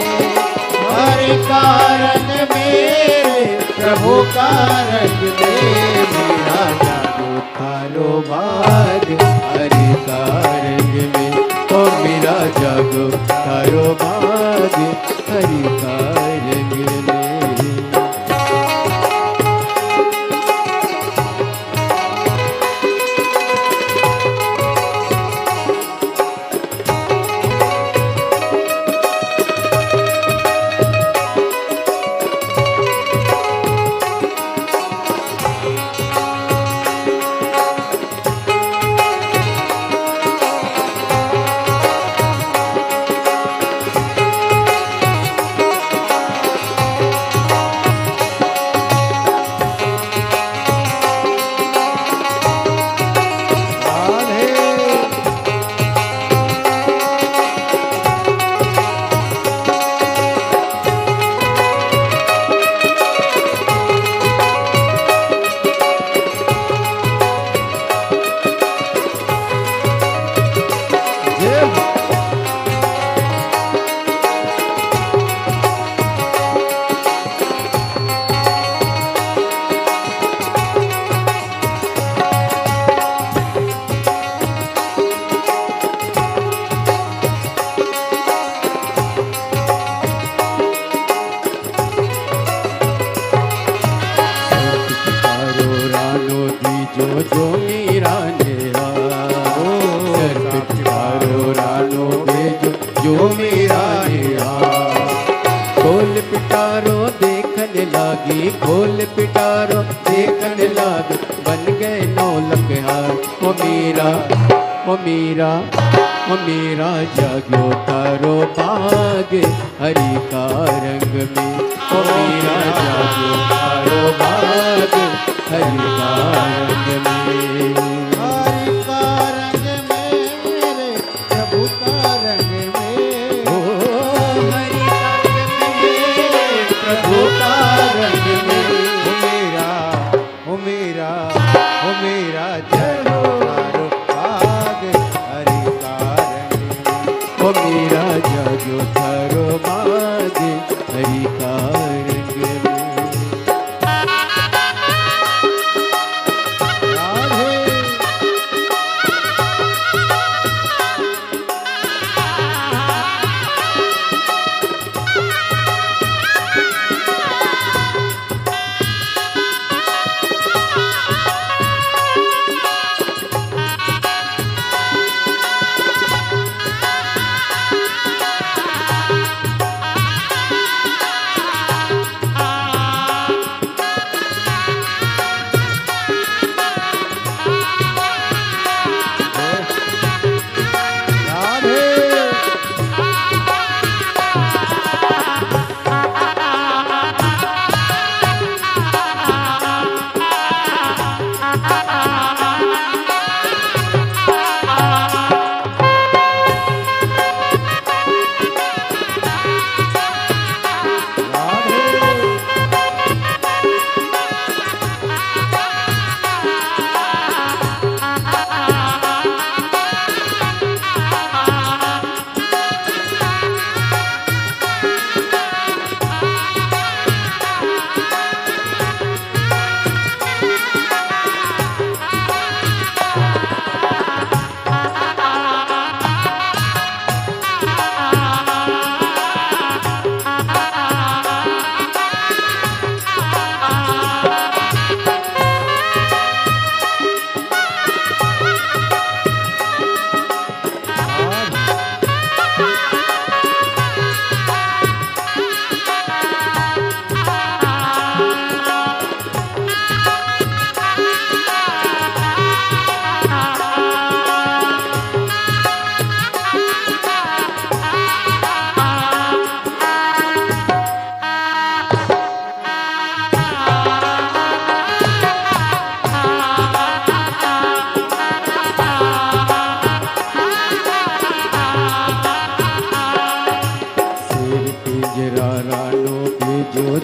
हरि का रंग मेरे प्रभु का रंग में मेरा जागो थारो बाग हरि का रंग में मेरा जागो तारो बाग हरि का रंग ले। जो मीरा ने पिटारो रानो भेजो जो मीरा ने खोल पिटारो देखने लागी, खोल पिटारो देखने लागी, बन गए 9 लख हार। ओ मीरा ओ मीरा ओ मीरा जागो तारो बाग हरि का रंग में। ओ मीरा जागो तारो बाग हरि का रंग में। हरि का रंग में मेरे प्रभु का रंग में। ओ हरि का रंग में प्रभु का रंग में। ओ मेरा जनो तारो बाग हरि का रंग में। ओ मीरा जागो तारो बाग हरि का रंग में।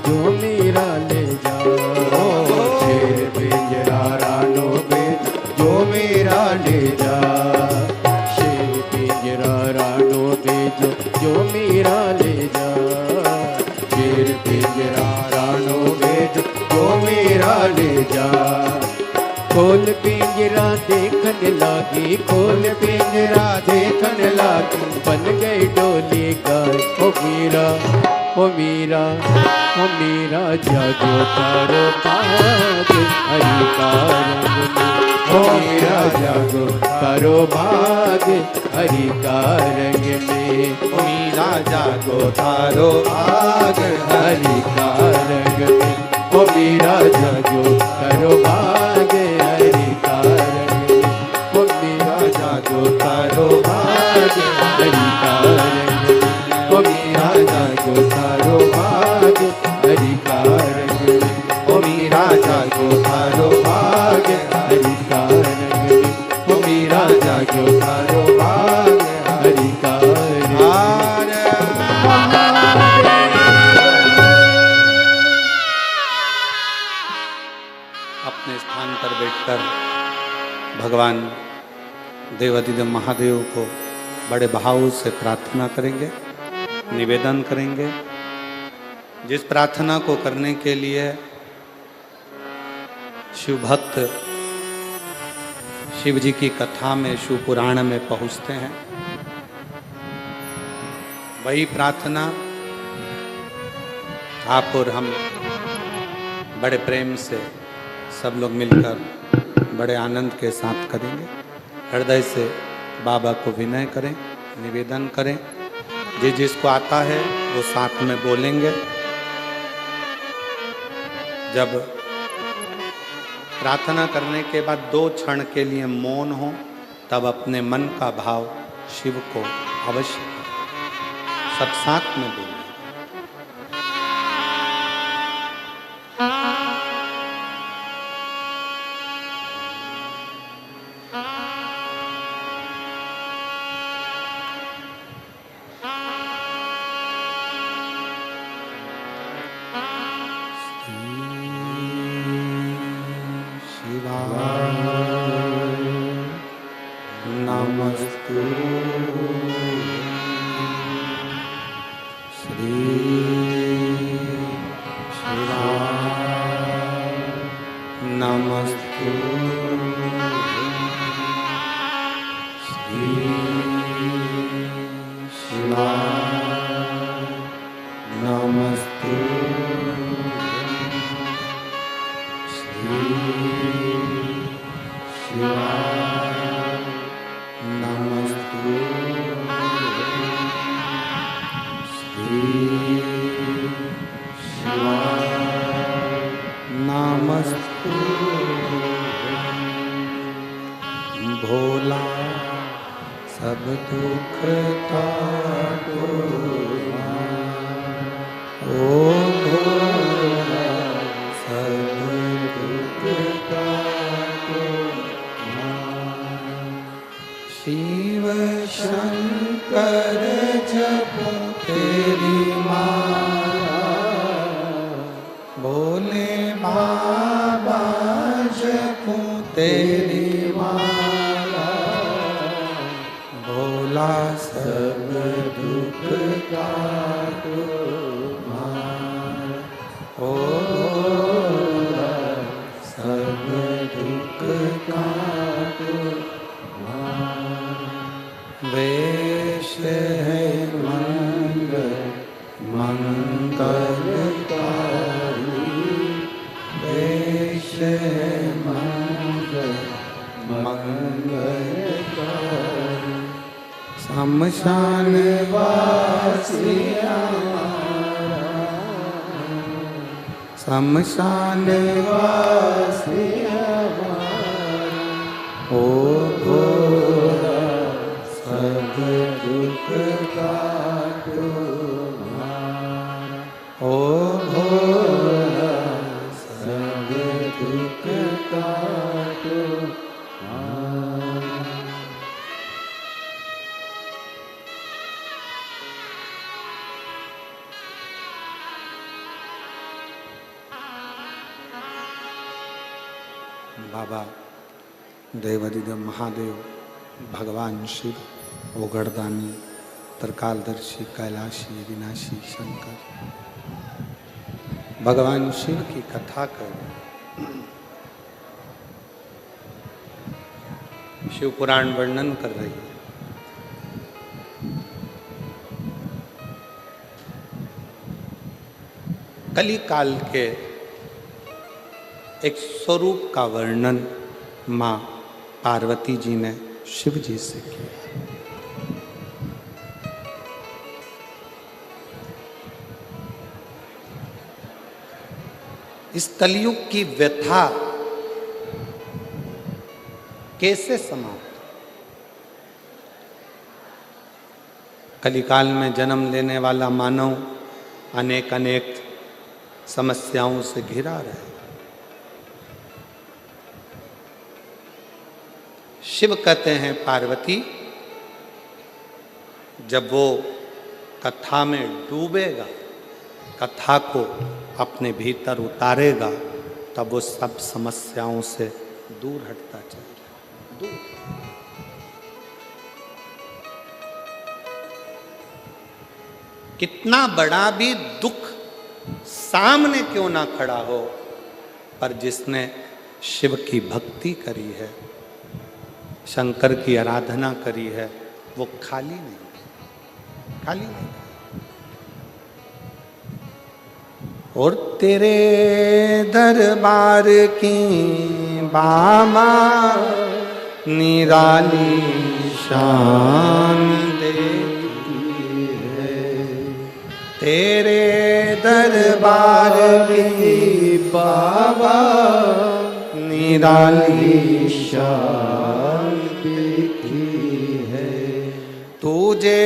जो मेरा ले जाओ, शेर पिंजरा रानो भेज जो मेरा ले जा। शेर पिंजरा रानो भेज जो मेरा ले जा। शेर पिंजरा रानो भेज जो मेरा ले जा। खोल पिंजरा पिंजरा देखन लागी, खोल पिंजरा देखन लागी, बन गई डोली गाय। ओ मीरा, ओ मीरा, ओ मीरा जागो तारो बाग हरि का रंग में। ओ मीरा जागो तारो बाग हरि का रंग में। ओ मीरा जागो तारो बाग हरि का रंग में। ओ मीरा जागो तारो बाग हरि का रंग में। ओ मीरा जागो तारो बाग हरि का रंग में। ओ मीरा जागो तारो बाग हरि का रंग में। ओ मीरा जागो तारो बाग हरि का रंग में। ओ मीरा जागो तारो बाग हरि का रंग में। अपने स्थान पर बैठकर भगवान देवाधिदेव महादेव को बड़े भाव से प्रार्थना करेंगे, निवेदन करेंगे। जिस प्रार्थना को करने के लिए शिव भक्त शिव जी की कथा में, शिव पुराण में पहुंचते हैं, वही प्रार्थना आप और हम बड़े प्रेम से सब लोग मिलकर बड़े आनंद के साथ करेंगे। हृदय से बाबा को विनय करें, निवेदन करें। जिसको आता है वो साथ में बोलेंगे। जब प्रार्थना करने के बाद 2 क्षण के लिए मौन हो, तब अपने मन का भाव शिव को अवश्य सब साथ में बोलें। नमस्तु श्री शिवाय नमस्तु श्री शिवाय नमस्तु श्री शिवाय नमस्तु श्री शिवाय नमस्तु भोला सब दुख काटो ओ भोला सब दुख काटो शिव शंकर जपो तेरी माला भोले बाबा जपो तेरी माला भोला सब दुख काटो ओ भोला सब दुख काटो वेश है मंगल मंगलकारी वेश है मंगल मंगलकारी शमशान वासी हमारा शमशान वासी हमारा ओ भोला सब दुख काटो ओ भोला सब दुख काटो बाबा देवाधिदेव महादेव भगवान शिव ओगड़दानी त्रिकालदर्शी कैलाशी विनाशी शंकर भगवान शिव की कथा कर शिव पुराण वर्णन कर रही है। कली काल के एक स्वरूप का वर्णन मां पार्वती जी ने शिव जी से किया। इस कलयुग की व्यथा कैसे समाप्त? कलिकाल में जन्म लेने वाला मानव अनेक अनेक समस्याओं से घिरा रहे। शिव कहते हैं पार्वती, जब वो कथा में डूबेगा, कथा को अपने भीतर उतारेगा, तब वो सब समस्याओं से दूर हटता चलेगा। दूर। कितना बड़ा भी दुख सामने क्यों ना खड़ा हो, पर जिसने शिव की भक्ति करी है, शंकर की आराधना करी है, वो खाली नहीं, खाली नहीं। और तेरे दरबार की बाबा निराली शान देखी है, तेरे दरबार की बाबा निराली शान देखी है। तुझे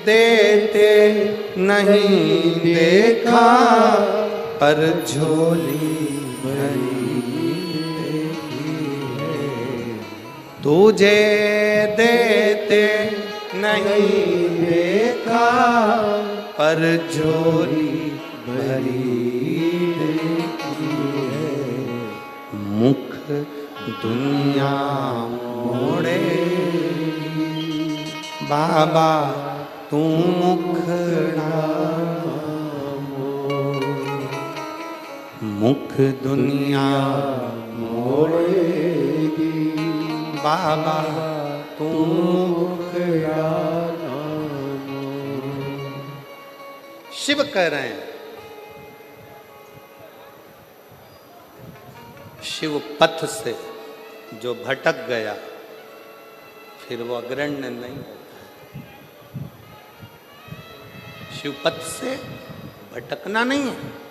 देते नहीं देखा, पर झोली भरी देखी है। तुझे देते नहीं देखा, पर झोली भरी देखी है। मुख दुनिया मोड़े बाबा, तू मुखड़ा मुख दुनिया मोड़ेगी बाबा, तू मुखड़ा। शिव कह रहे हैं, शिव पथ से जो भटक गया, फिर वो अग्रण्य नहीं होता। शिव पथ से भटकना नहीं है।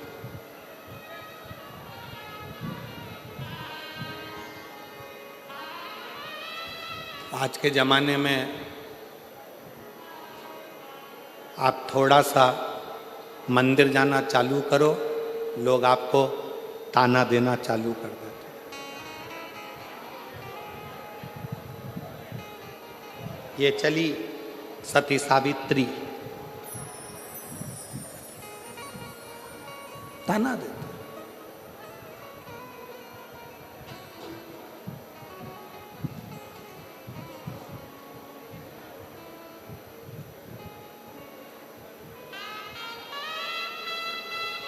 आज के जमाने में आप थोड़ा सा मंदिर जाना चालू करो, लोग आपको ताना देना चालू कर देते। ये चली सती सावित्री, ताना देते।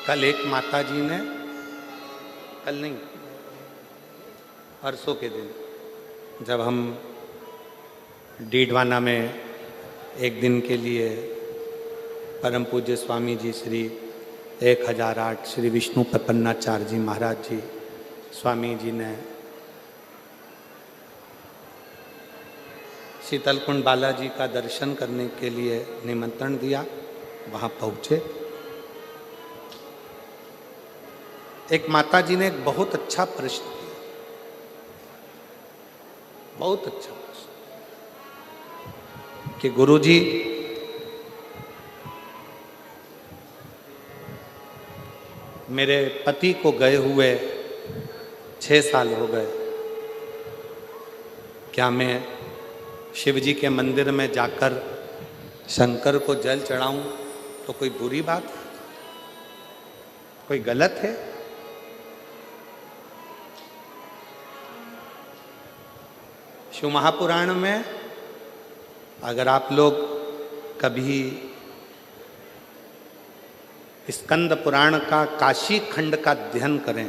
कल एक माता जी ने, कल नहीं, परसों के दिन, जब हम डीडवाना में एक दिन के लिए परम पूज्य स्वामी जी श्री 1008 श्री विष्णु प्रपन्नाचार्य जी महाराज जी स्वामी जी ने शीतलकुंड बालाजी का दर्शन करने के लिए निमंत्रण दिया, वहाँ पहुँचे। एक माता जी ने एक बहुत अच्छा प्रश्न किया, बहुत अच्छा प्रश्न, कि गुरुजी मेरे पति को गए हुए 6 साल हो गए, क्या मैं शिव जी के मंदिर में जाकर शंकर को जल चढ़ाऊं तो कोई बुरी बात है, कोई गलत है? शिव महापुराण में अगर आप लोग कभी स्कंद पुराण का काशी खंड का अध्ययन करें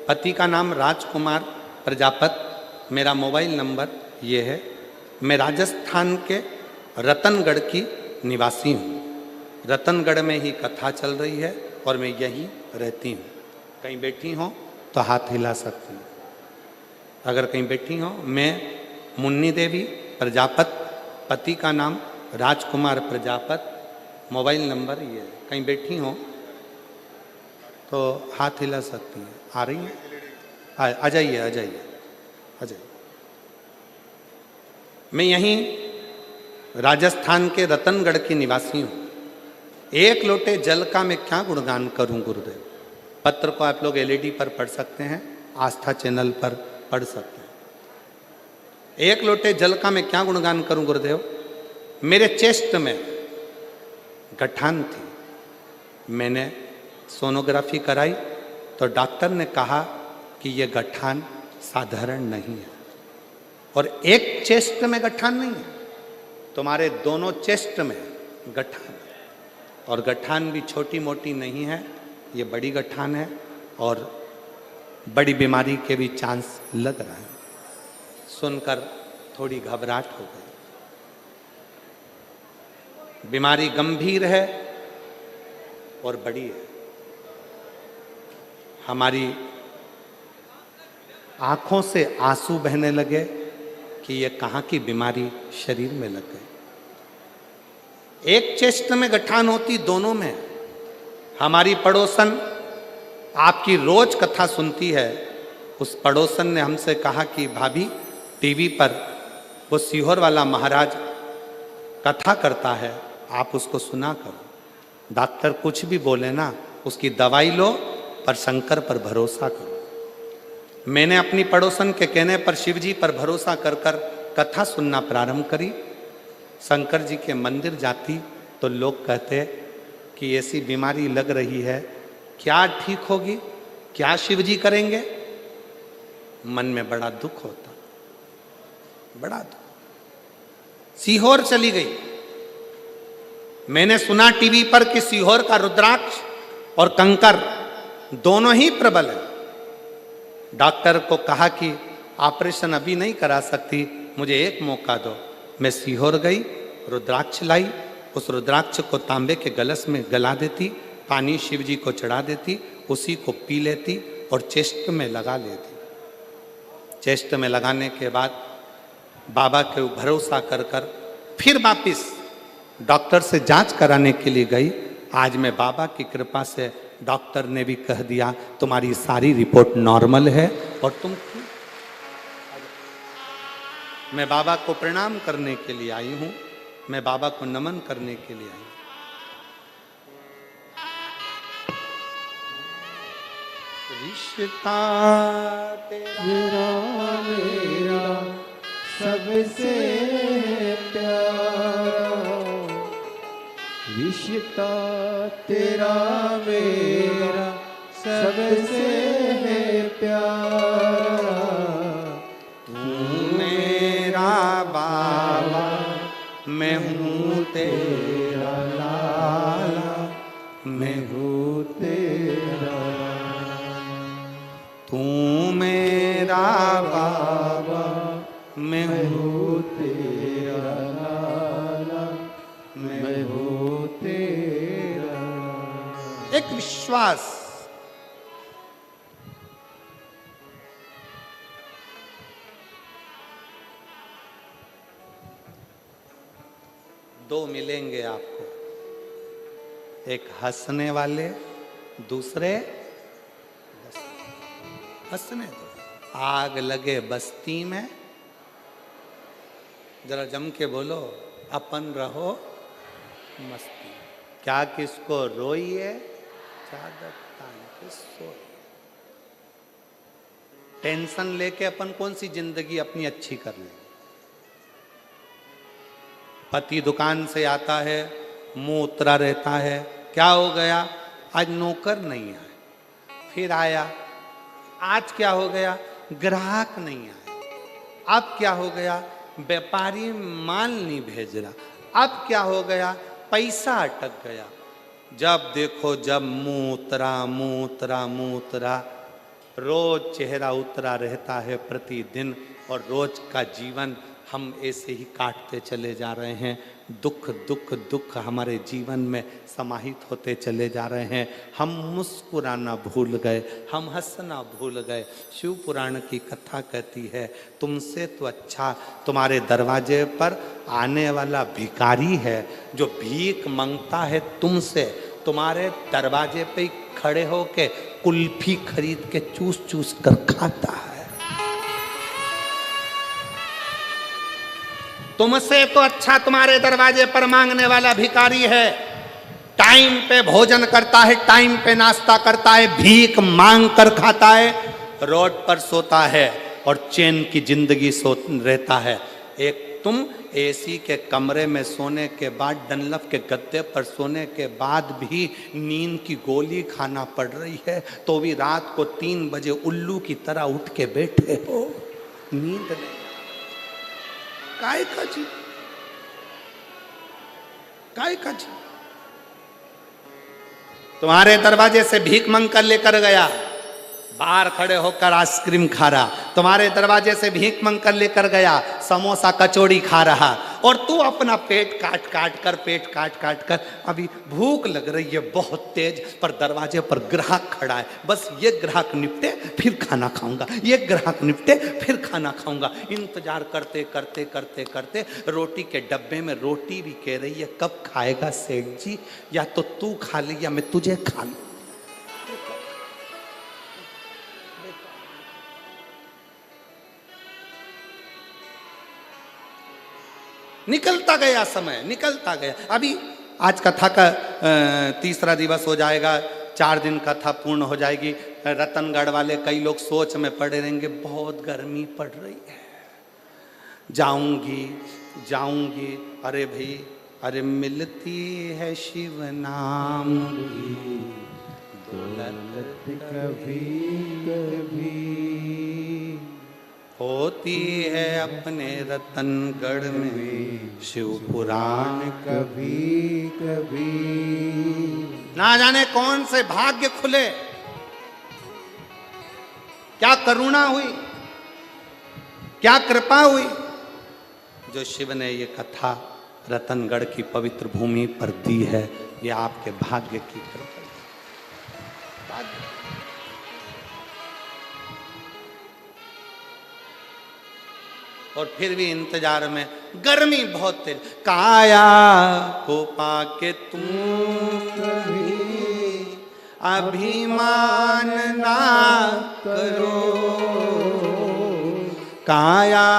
पति का नाम राजकुमार प्रजापत, मेरा मोबाइल नंबर ये है। मैं राजस्थान के रतनगढ़ की निवासी हूँ। रतनगढ़ में ही कथा चल रही है और मैं यहीं रहती हूँ। कहीं बैठी हो तो हाथ हिला सकती हूँ। अगर कहीं बैठी हो, मैं मुन्नी देवी प्रजापत, पति का नाम राजकुमार प्रजापत, मोबाइल नंबर ये है। कहीं बैठी हो तो हाथ हिला सकती हैं। आ रही हैं? आ जाइए, आ जाइए, आ जाइए। मैं यहीं राजस्थान के रतनगढ़ की निवासी हूँ। एक लोटे जल का मैं क्या गुणगान करूं गुरुदेव। पत्र को आप लोग एलईडी पर पढ़ सकते हैं, आस्था चैनल पर पढ़ सकते हैं। एक लोटे जल का मैं क्या गुणगान करूं गुरुदेव। मेरे चेस्ट में गठान थी, मैंने सोनोग्राफी कराई तो डॉक्टर ने कहा कि यह गठान साधारण नहीं है। और एक चेस्ट में गठान नहीं है, तुम्हारे दोनों चेस्ट में गठान, और गठान भी छोटी मोटी नहीं है, ये बड़ी गठान है और बड़ी बीमारी के भी चांस लग रहा है। सुनकर थोड़ी घबराहट हो गई। बीमारी गंभीर है और बड़ी है। हमारी आंखों से आंसू बहने लगे कि ये कहाँ की बीमारी शरीर में लग गई। एक चेस्ट में गठान होती, दोनों में। हमारी पड़ोसन आपकी रोज कथा सुनती है। उस पड़ोसन ने हमसे कहा कि भाभी, टीवी पर वो सीहोर वाला महाराज कथा करता है, आप उसको सुना करो। डॉक्टर कुछ भी बोले ना, उसकी दवाई लो पर शंकर पर भरोसा करो। मैंने अपनी पड़ोसन के कहने पर शिव जी पर भरोसा कर कर कथा सुनना प्रारंभ करी। शंकर जी के मंदिर जाती तो लोग कहते कि ऐसी बीमारी लग रही है, क्या ठीक होगी, क्या शिव जी करेंगे। मन में बड़ा दुख होता, बड़ा दुख। सीहोर चली गई। मैंने सुना टीवी पर कि सीहोर का रुद्राक्ष और कंकर दोनों ही प्रबल है। डॉक्टर को कहा कि ऑपरेशन अभी नहीं करा सकती, मुझे एक मौका दो। मैं सीहोर गई, रुद्राक्ष लाई, उस रुद्राक्ष को तांबे के गलस में गला देती, पानी शिव जी को चढ़ा देती, उसी को पी लेती और चेस्ट में लगा लेती। चेस्ट में लगाने के बाद बाबा के भरोसा कर कर फिर वापिस डॉक्टर से जांच कराने के लिए गई। आज मैं बाबा की कृपा से, डॉक्टर ने भी कह दिया तुम्हारी सारी रिपोर्ट नॉर्मल है और तुम। मैं बाबा को प्रणाम करने के लिए आई हूं, मैं बाबा को नमन करने के लिए आई हूं। रिश्ता तेरा मेरा सबसे प्यारा, रिश्ता तेरा मेरा सबसे प्यारा। तू मेरा बाबा, मैं हूँ तेरा लाला, मैं हूँ तेरा। तू मेरा बाबा, मैं हूँ तेरा लाला, मैं हूँ तेरा। एक विश्वास, दो मिलेंगे आपको, एक हंसने वाले, दूसरे हंसने दो। आग लगे बस्ती में, जरा जम के बोलो, अपन रहो मस्ती। क्या किसको रोइए, चादर तान के सोइए। टेंशन लेके अपन कौन सी जिंदगी अपनी अच्छी कर ले। पति दुकान से आता है, मुंह उतरा रहता है, क्या हो गया, आज नौकर नहीं आए। फिर आया, आज क्या हो गया, ग्राहक नहीं आए। अब क्या हो गया, व्यापारी माल नहीं भेज रहा। अब क्या हो गया, पैसा अटक गया। जब देखो जब मुंह उतरा, मुंह उतरा, मुंह उतरा। रोज चेहरा उतरा रहता है प्रतिदिन, और रोज का जीवन हम ऐसे ही काटते चले जा रहे हैं। दुख दुख दुख हमारे जीवन में समाहित होते चले जा रहे हैं। हम मुस्कुराना भूल गए, हम हंसना भूल गए। शिव पुराण की कथा कहती है, तुमसे तो अच्छा तुम्हारे दरवाजे पर आने वाला भिखारी है जो भीख मांगता है तुमसे, तुम्हारे दरवाजे पे खड़े होके कुल्फी खरीद के चूस चूस कर खाता है। तुमसे तो अच्छा तुम्हारे दरवाजे पर मांगने वाला भिखारी है, टाइम पे भोजन करता है, टाइम पे नाश्ता करता है, भीख मांग कर खाता है, रोड पर सोता है और चैन की जिंदगी सो रहता है। एक तुम एसी के कमरे में सोने के बाद, डनलप के गद्दे पर सोने के बाद भी नींद की गोली खाना पड़ रही है, तो भी रात को 3 बजे उल्लू की तरह उठ के बैठे हो। नींद नहीं, काय का जी, काय का जी। तुम्हारे दरवाजे से भीख मांग कर लेकर गया, बाहर खड़े होकर आइसक्रीम खा रहा, तुम्हारे दरवाजे से भीख मांग कर लेकर गया, समोसा कचौड़ी खा रहा, और तू अपना पेट काट काट कर अभी भूख लग रही है बहुत तेज, पर दरवाजे पर ग्राहक खड़ा है, बस ये ग्राहक निपटे फिर खाना खाऊंगा, ये ग्राहक निपटे फिर खाना खाऊंगा। इंतजार करते करते करते करते रोटी के डब्बे में रोटी भी कह रही है, कब खाएगा सेठ जी, या तो तू खा ले या मैं तुझे खा लूं। निकलता गया समय, निकलता गया। अभी आज कथा का 3रा दिवस हो जाएगा, 4 दिन कथा पूर्ण हो जाएगी। रतनगढ़ वाले कई लोग सोच में पड़े रहेंगे, बहुत गर्मी पड़ रही है, जाऊंगी जाऊंगी। अरे भाई, अरे मिलती है शिव नाम की दौलत कभी कभी, होती है अपने रतनगढ़ में शिव पुराण कभी कभी। ना जाने कौन से भाग्य खुले, क्या करुणा हुई, क्या कृपा हुई, जो शिव ने ये कथा रतनगढ़ की पवित्र भूमि पर दी है। ये आपके भाग्य की कृपा। और फिर भी इंतजार में, गर्मी बहुत तेज, काया को पाके तुम कभी अभिमान ना करो, काया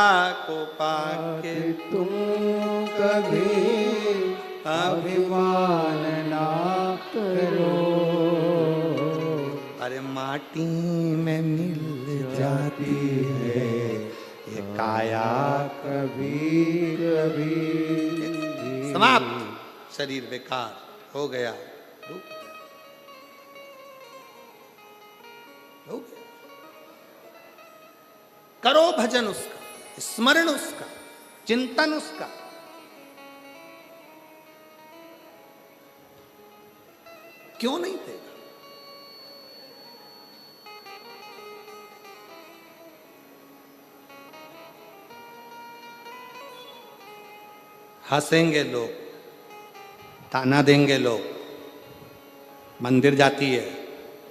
को पाके तुम कभी अभिमान ना करो, अरे माटी में मिल जाती है ये काया कभी कभी। समाप्त, शरीर बेकार हो गया, हो गया। करो भजन उसका, स्मरण उसका, चिंतन उसका। क्यों नहीं देगा? हंसेंगे लोग, ताना देंगे लोग, मंदिर जाती है,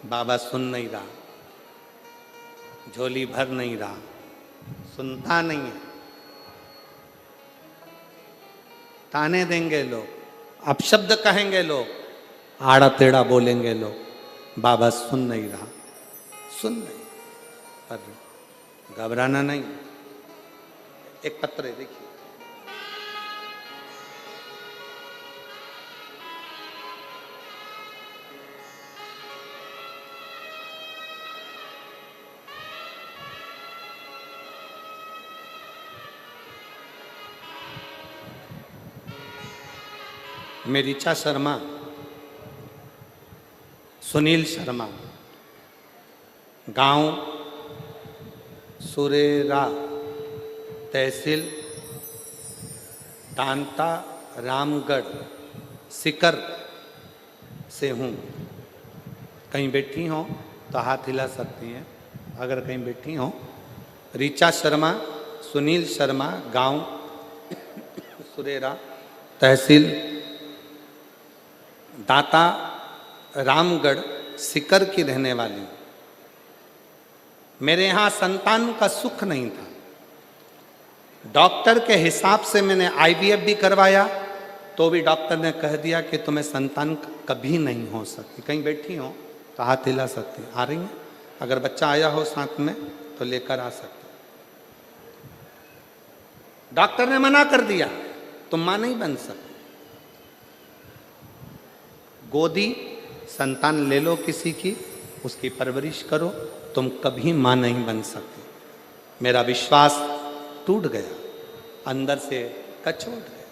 बाबा सुन नहीं रहा, झोली भर नहीं रहा, सुनता नहीं है, ताने देंगे लोग, अपशब्द कहेंगे लोग, आड़ा टेढ़ा बोलेंगे लोग, बाबा सुन नहीं रहा, सुन नहीं, पर घबराना नहीं। एक पत्र है, देखिए, मेरीचा शर्मा, सुनील शर्मा, गांव सुरेरा, तहसील तांता रामगढ़ सिकर से हूँ। कहीं बैठी हो तो हाथ हिला सकती हैं। अगर कहीं बैठी हो, ऋचा शर्मा, सुनील शर्मा, गांव सुरेरा, तहसील दाता रामगढ़ सिकर की रहने वाली हूं। मेरे यहां संतान का सुख नहीं था। डॉक्टर के हिसाब से मैंने आईवीएफ भी करवाया, तो भी डॉक्टर ने कह दिया कि तुम्हें संतान कभी नहीं हो सकती। कहीं बैठी हो तो हाथ हिला सकती, आ रही हैं? अगर बच्चा आया हो साथ में तो लेकर आ सकते। डॉक्टर ने मना कर दिया, तुम मां नहीं बन सकते। गोदी संतान ले लो किसी की, उसकी परवरिश करो, तुम कभी मां नहीं बन सकते। मेरा विश्वास टूट गया, अंदर से कचोट गया।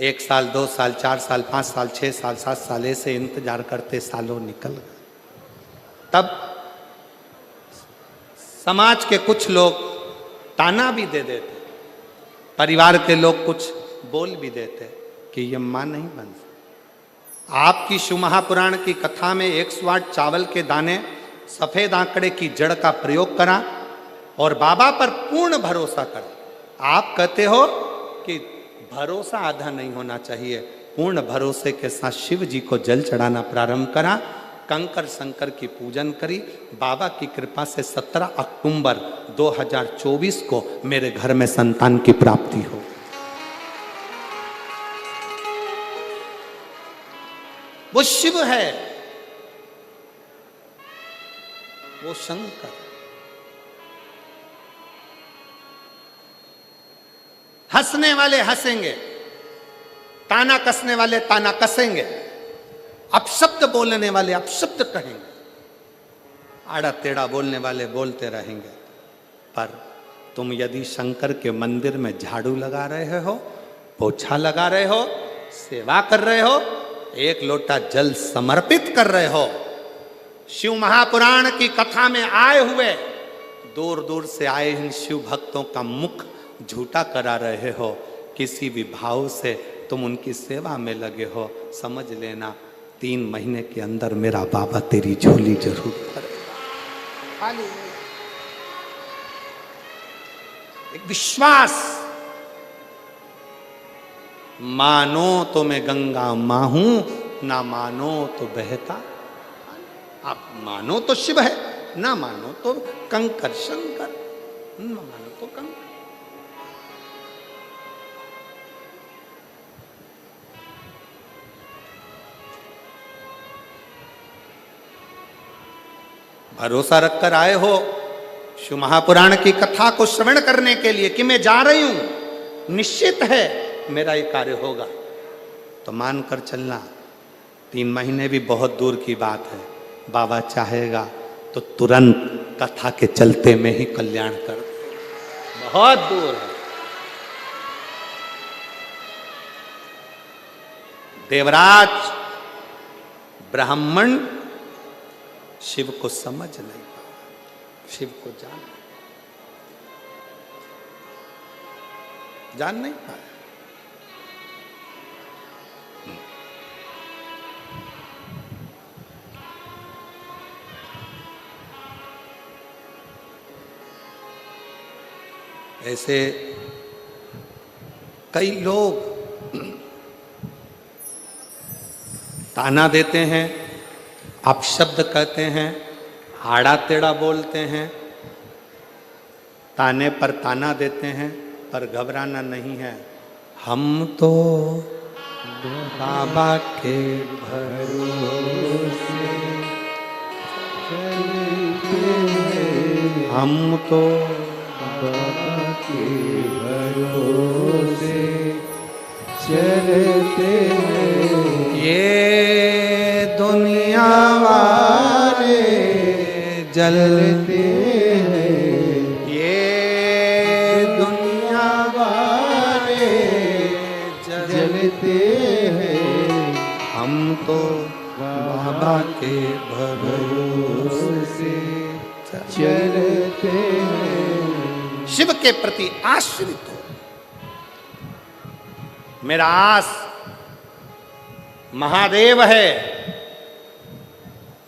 1 साल, 2 साल, 4 साल, 5 साल, 6 साल, 7 साल ऐसे इंतजार करते सालों निकल गए। तब समाज के कुछ लोग ताना भी दे देते, परिवार के लोग कुछ बोल भी देते कि ये मां नहीं बन सकती। आपकी शिव महापुराण की कथा में 108 चावल के दाने, सफेद आंकड़े की जड़ का प्रयोग करा और बाबा पर पूर्ण भरोसा करा। आप कहते हो कि भरोसा आधा नहीं होना चाहिए। पूर्ण भरोसे के साथ शिव जी को जल चढ़ाना प्रारंभ करा, कंकर शंकर की पूजन करी। बाबा की कृपा से 17 अक्टूबर 2024 को मेरे घर में संतान की प्राप्ति हो। वो शिव है, वो शंकर। हंसने वाले हंसेंगे, ताना कसने वाले ताना कसेंगे, अपशब्द बोलने वाले अपशब्द कहेंगे, आड़ा टेढ़ा बोलने वाले बोलते रहेंगे। पर तुम यदि शंकर के मंदिर में झाड़ू लगा रहे हो, पोछा लगा रहे हो, सेवा कर रहे हो, 1 लोटा जल समर्पित कर रहे हो, शिव महापुराण की कथा में आए हुए दूर दूर से आए इन शिव भक्तों का मुख झूठा करा रहे हो, किसी भी भाव से तुम उनकी सेवा में लगे हो, समझ लेना 3 महीने के अंदर मेरा बाबा तेरी झोली जरूर भरेगा। एक विश्वास, मानो तो मैं गंगा मां हूं, ना मानो तो बहता। आप मानो तो शिव है, ना मानो तो कंकर शंकर, ना मानो तो कंकर। भरोसा रखकर आए हो शिव महापुराण की कथा को श्रवण करने के लिए कि मैं जा रही हूं, निश्चित है मेरा ये कार्य होगा, तो मानकर चलना। 3 महीने भी बहुत दूर की बात है। बाबा चाहेगा तो तुरंत कथा के चलते में ही कल्याण कर दे। बहुत दूर है। देवराज ब्राह्मण शिव को समझ नहीं पाया, शिव को जान नहीं पाया। ऐसे कई लोग ताना देते हैं, अपशब्द कहते हैं, आड़ा टेढ़ा बोलते हैं, ताने पर ताना देते हैं, पर घबराना नहीं है। हम तो बाबा के भरोसे, हम तो बाबा के भरोसे चलते हैं। ये दुनिया वाले जलते हैं, ये दुनिया वाले जलते हैं, हम तो बाबा के भरोसे चलते हैं। शिव के प्रति आश्रित हो। मेरा आस महादेव है,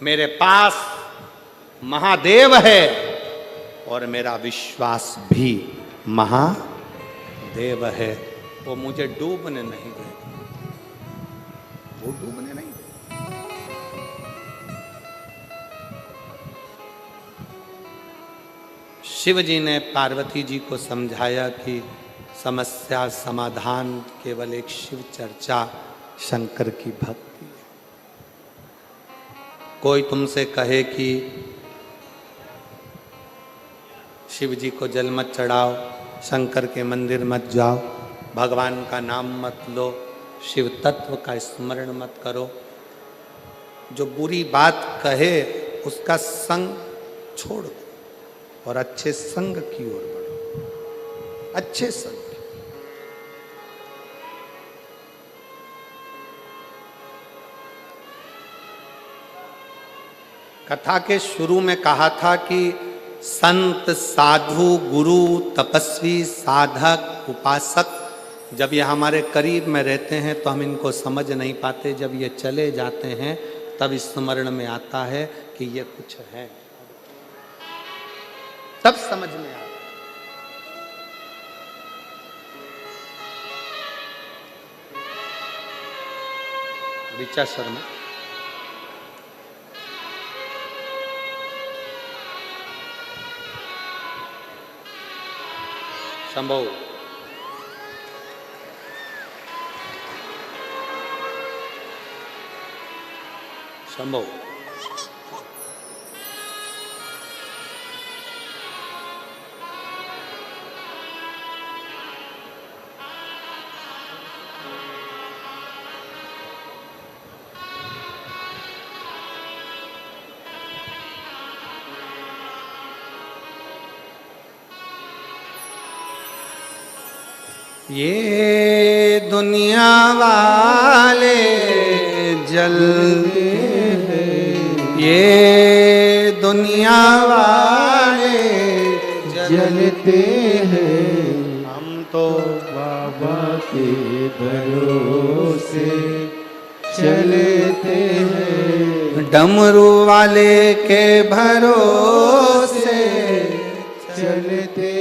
मेरे पास महादेव है, और मेरा विश्वास भी महादेव है। वो मुझे डूबने नहीं देगा, वो डूबने नहीं देगा। शिव जी ने पार्वती जी को समझाया कि समस्या समाधान केवल एक शिव चर्चा, शंकर की भक्ति है। कोई तुमसे कहे कि शिव जी को जल मत चढ़ाओ, शंकर के मंदिर मत जाओ, भगवान का नाम मत लो, शिव तत्व का स्मरण मत करो, जो बुरी बात कहे उसका संग छोड़ दो और अच्छे संग की ओर बढ़ो, अच्छे संग। कथा के शुरू में कहा था कि संत, साधु, गुरु, तपस्वी, साधक, उपासक जब ये हमारे करीब में रहते हैं तो हम इनको समझ नहीं पाते। जब ये चले जाते हैं तब स्मरण में आता है कि ये कुछ है, तब समझ में आता है। ऋचा शर्मा, शंभो, शंभो, ये दुनिया वाले जलते हैं, ये दुनिया वाले जलते हैं, हम तो बाबा के भरोसे चलते हैं, डमरू वाले के भरोसे चलते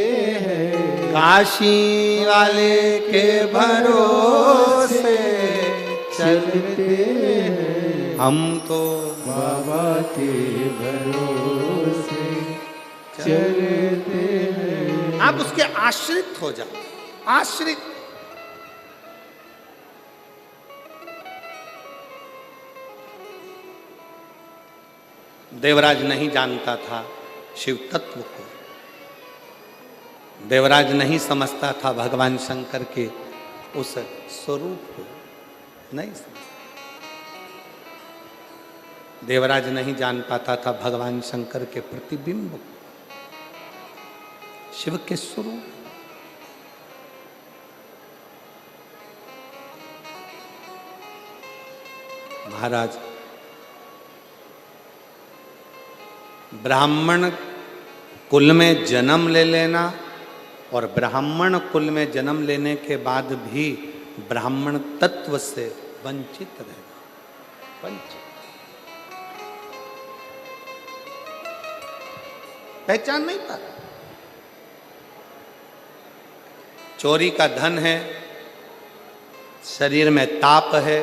हैं, काशी वाले के भरोसे चलते हैं, हम तो बाबा के भरोसे चलते हैं। आप उसके आश्रित हो जाओ, आश्रित। देवराज नहीं जानता था शिव तत्व को, देवराज नहीं समझता था भगवान शंकर के उस स्वरूप को, नहीं समझता। देवराज नहीं जान पाता था भगवान शंकर के प्रतिबिंब को, शिव के स्वरूप। महाराज, ब्राह्मण कुल में जन्म ले लेना और ब्राह्मण कुल में जन्म लेने के बाद भी ब्राह्मण तत्व से वंचित रहना, वंचित, पहचान नहीं पाता। चोरी का धन है, शरीर में ताप है,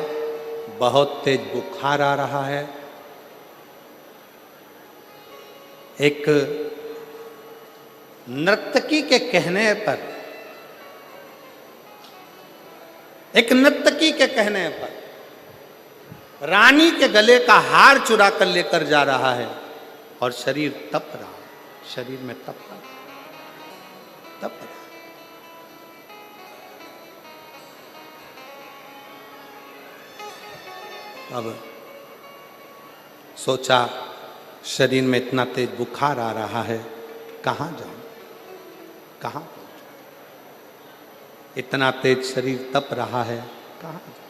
बहुत तेज बुखार आ रहा है, एक नर्तकी के कहने पर, एक नर्तकी के कहने पर रानी के गले का हार चुरा कर लेकर जा रहा है और शरीर तप रहा, शरीर में तप रहा, तप रहा। अब सोचा शरीर में इतना तेज बुखार आ रहा है, कहाँ जाऊं, कहाँ पहुंचूं? इतना तेज शरीर तप रहा है, कहाँ जाऊं?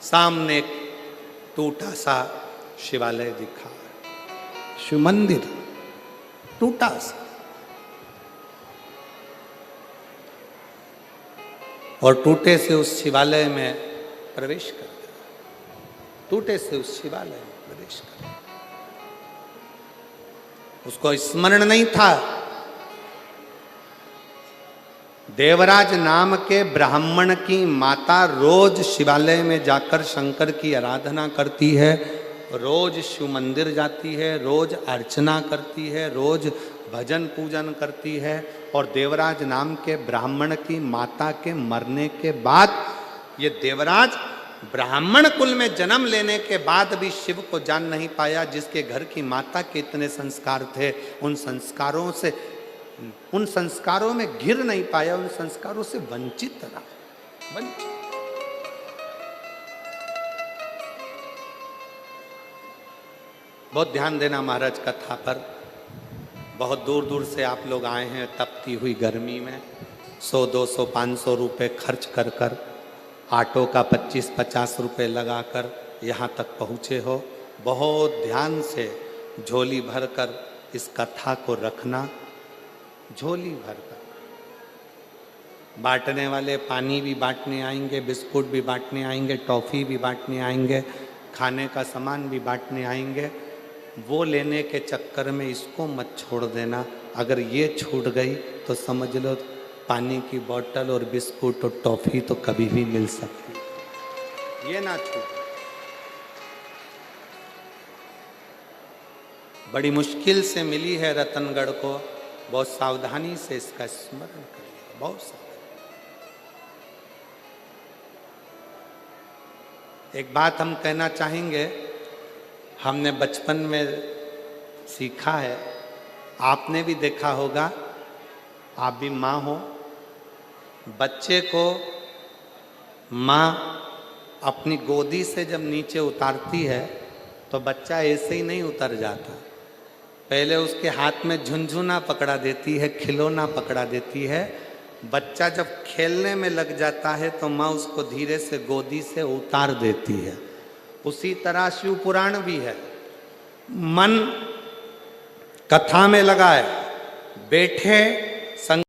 सामने एक टूटा सा शिवालय दिखा, शिव मंदिर टूटा सा, और टूटे से उस शिवालय में प्रवेश कर दिया। टूटे से उस शिवालय में प्रवेश कर, उसको स्मरण नहीं था। देवराज नाम के ब्राह्मण की माता रोज शिवालय में जाकर शंकर की आराधना करती है, रोज शिव मंदिर जाती है, रोज अर्चना करती है, रोज भजन पूजन करती है। और देवराज नाम के ब्राह्मण की माता के मरने के बाद ये देवराज ब्राह्मण कुल में जन्म लेने के बाद भी शिव को जान नहीं पाया। जिसके घर की माता के इतने संस्कार थे, उन संस्कारों में घिर नहीं पाया, उन संस्कारों से वंचित रहा, वंचित। बहुत ध्यान देना महाराज कथा पर। बहुत दूर दूर से आप लोग आए हैं तपती हुई गर्मी में, 100, 200, 500 रुपये खर्च कर कर, ऑटो का 25-50 रुपये लगाकर यहाँ तक पहुँचे हो। बहुत ध्यान से झोली भर कर इस कथा को रखना, झोली भर कर। बांटने वाले पानी भी बांटने आएंगे, बिस्कुट भी बांटने आएंगे, टॉफ़ी भी बांटने आएंगे, खाने का सामान भी बांटने आएंगे। वो लेने के चक्कर में इसको मत छोड़ देना। अगर ये छूट गई तो समझ लो पानी की बोतल और बिस्कुट और टॉफ़ी तो कभी भी मिल सकती, ये ना छूट। बड़ी मुश्किल से मिली है रतनगढ़ को, बहुत सावधानी से इसका स्मरण करिए, बहुत सावधानी। एक बात हम कहना चाहेंगे, हमने बचपन में सीखा है, आपने भी देखा होगा, आप भी माँ हो, बच्चे को माँ अपनी गोदी से जब नीचे उतारती है तो बच्चा ऐसे ही नहीं उतर जाता। पहले उसके हाथ में झुनझुना पकड़ा देती है, खिलौना पकड़ा देती है। बच्चा जब खेलने में लग जाता है तो माँ उसको धीरे से गोदी से उतार देती है। उसी तरह शिव पुराण भी है। मन कथा में लगा है, बैठे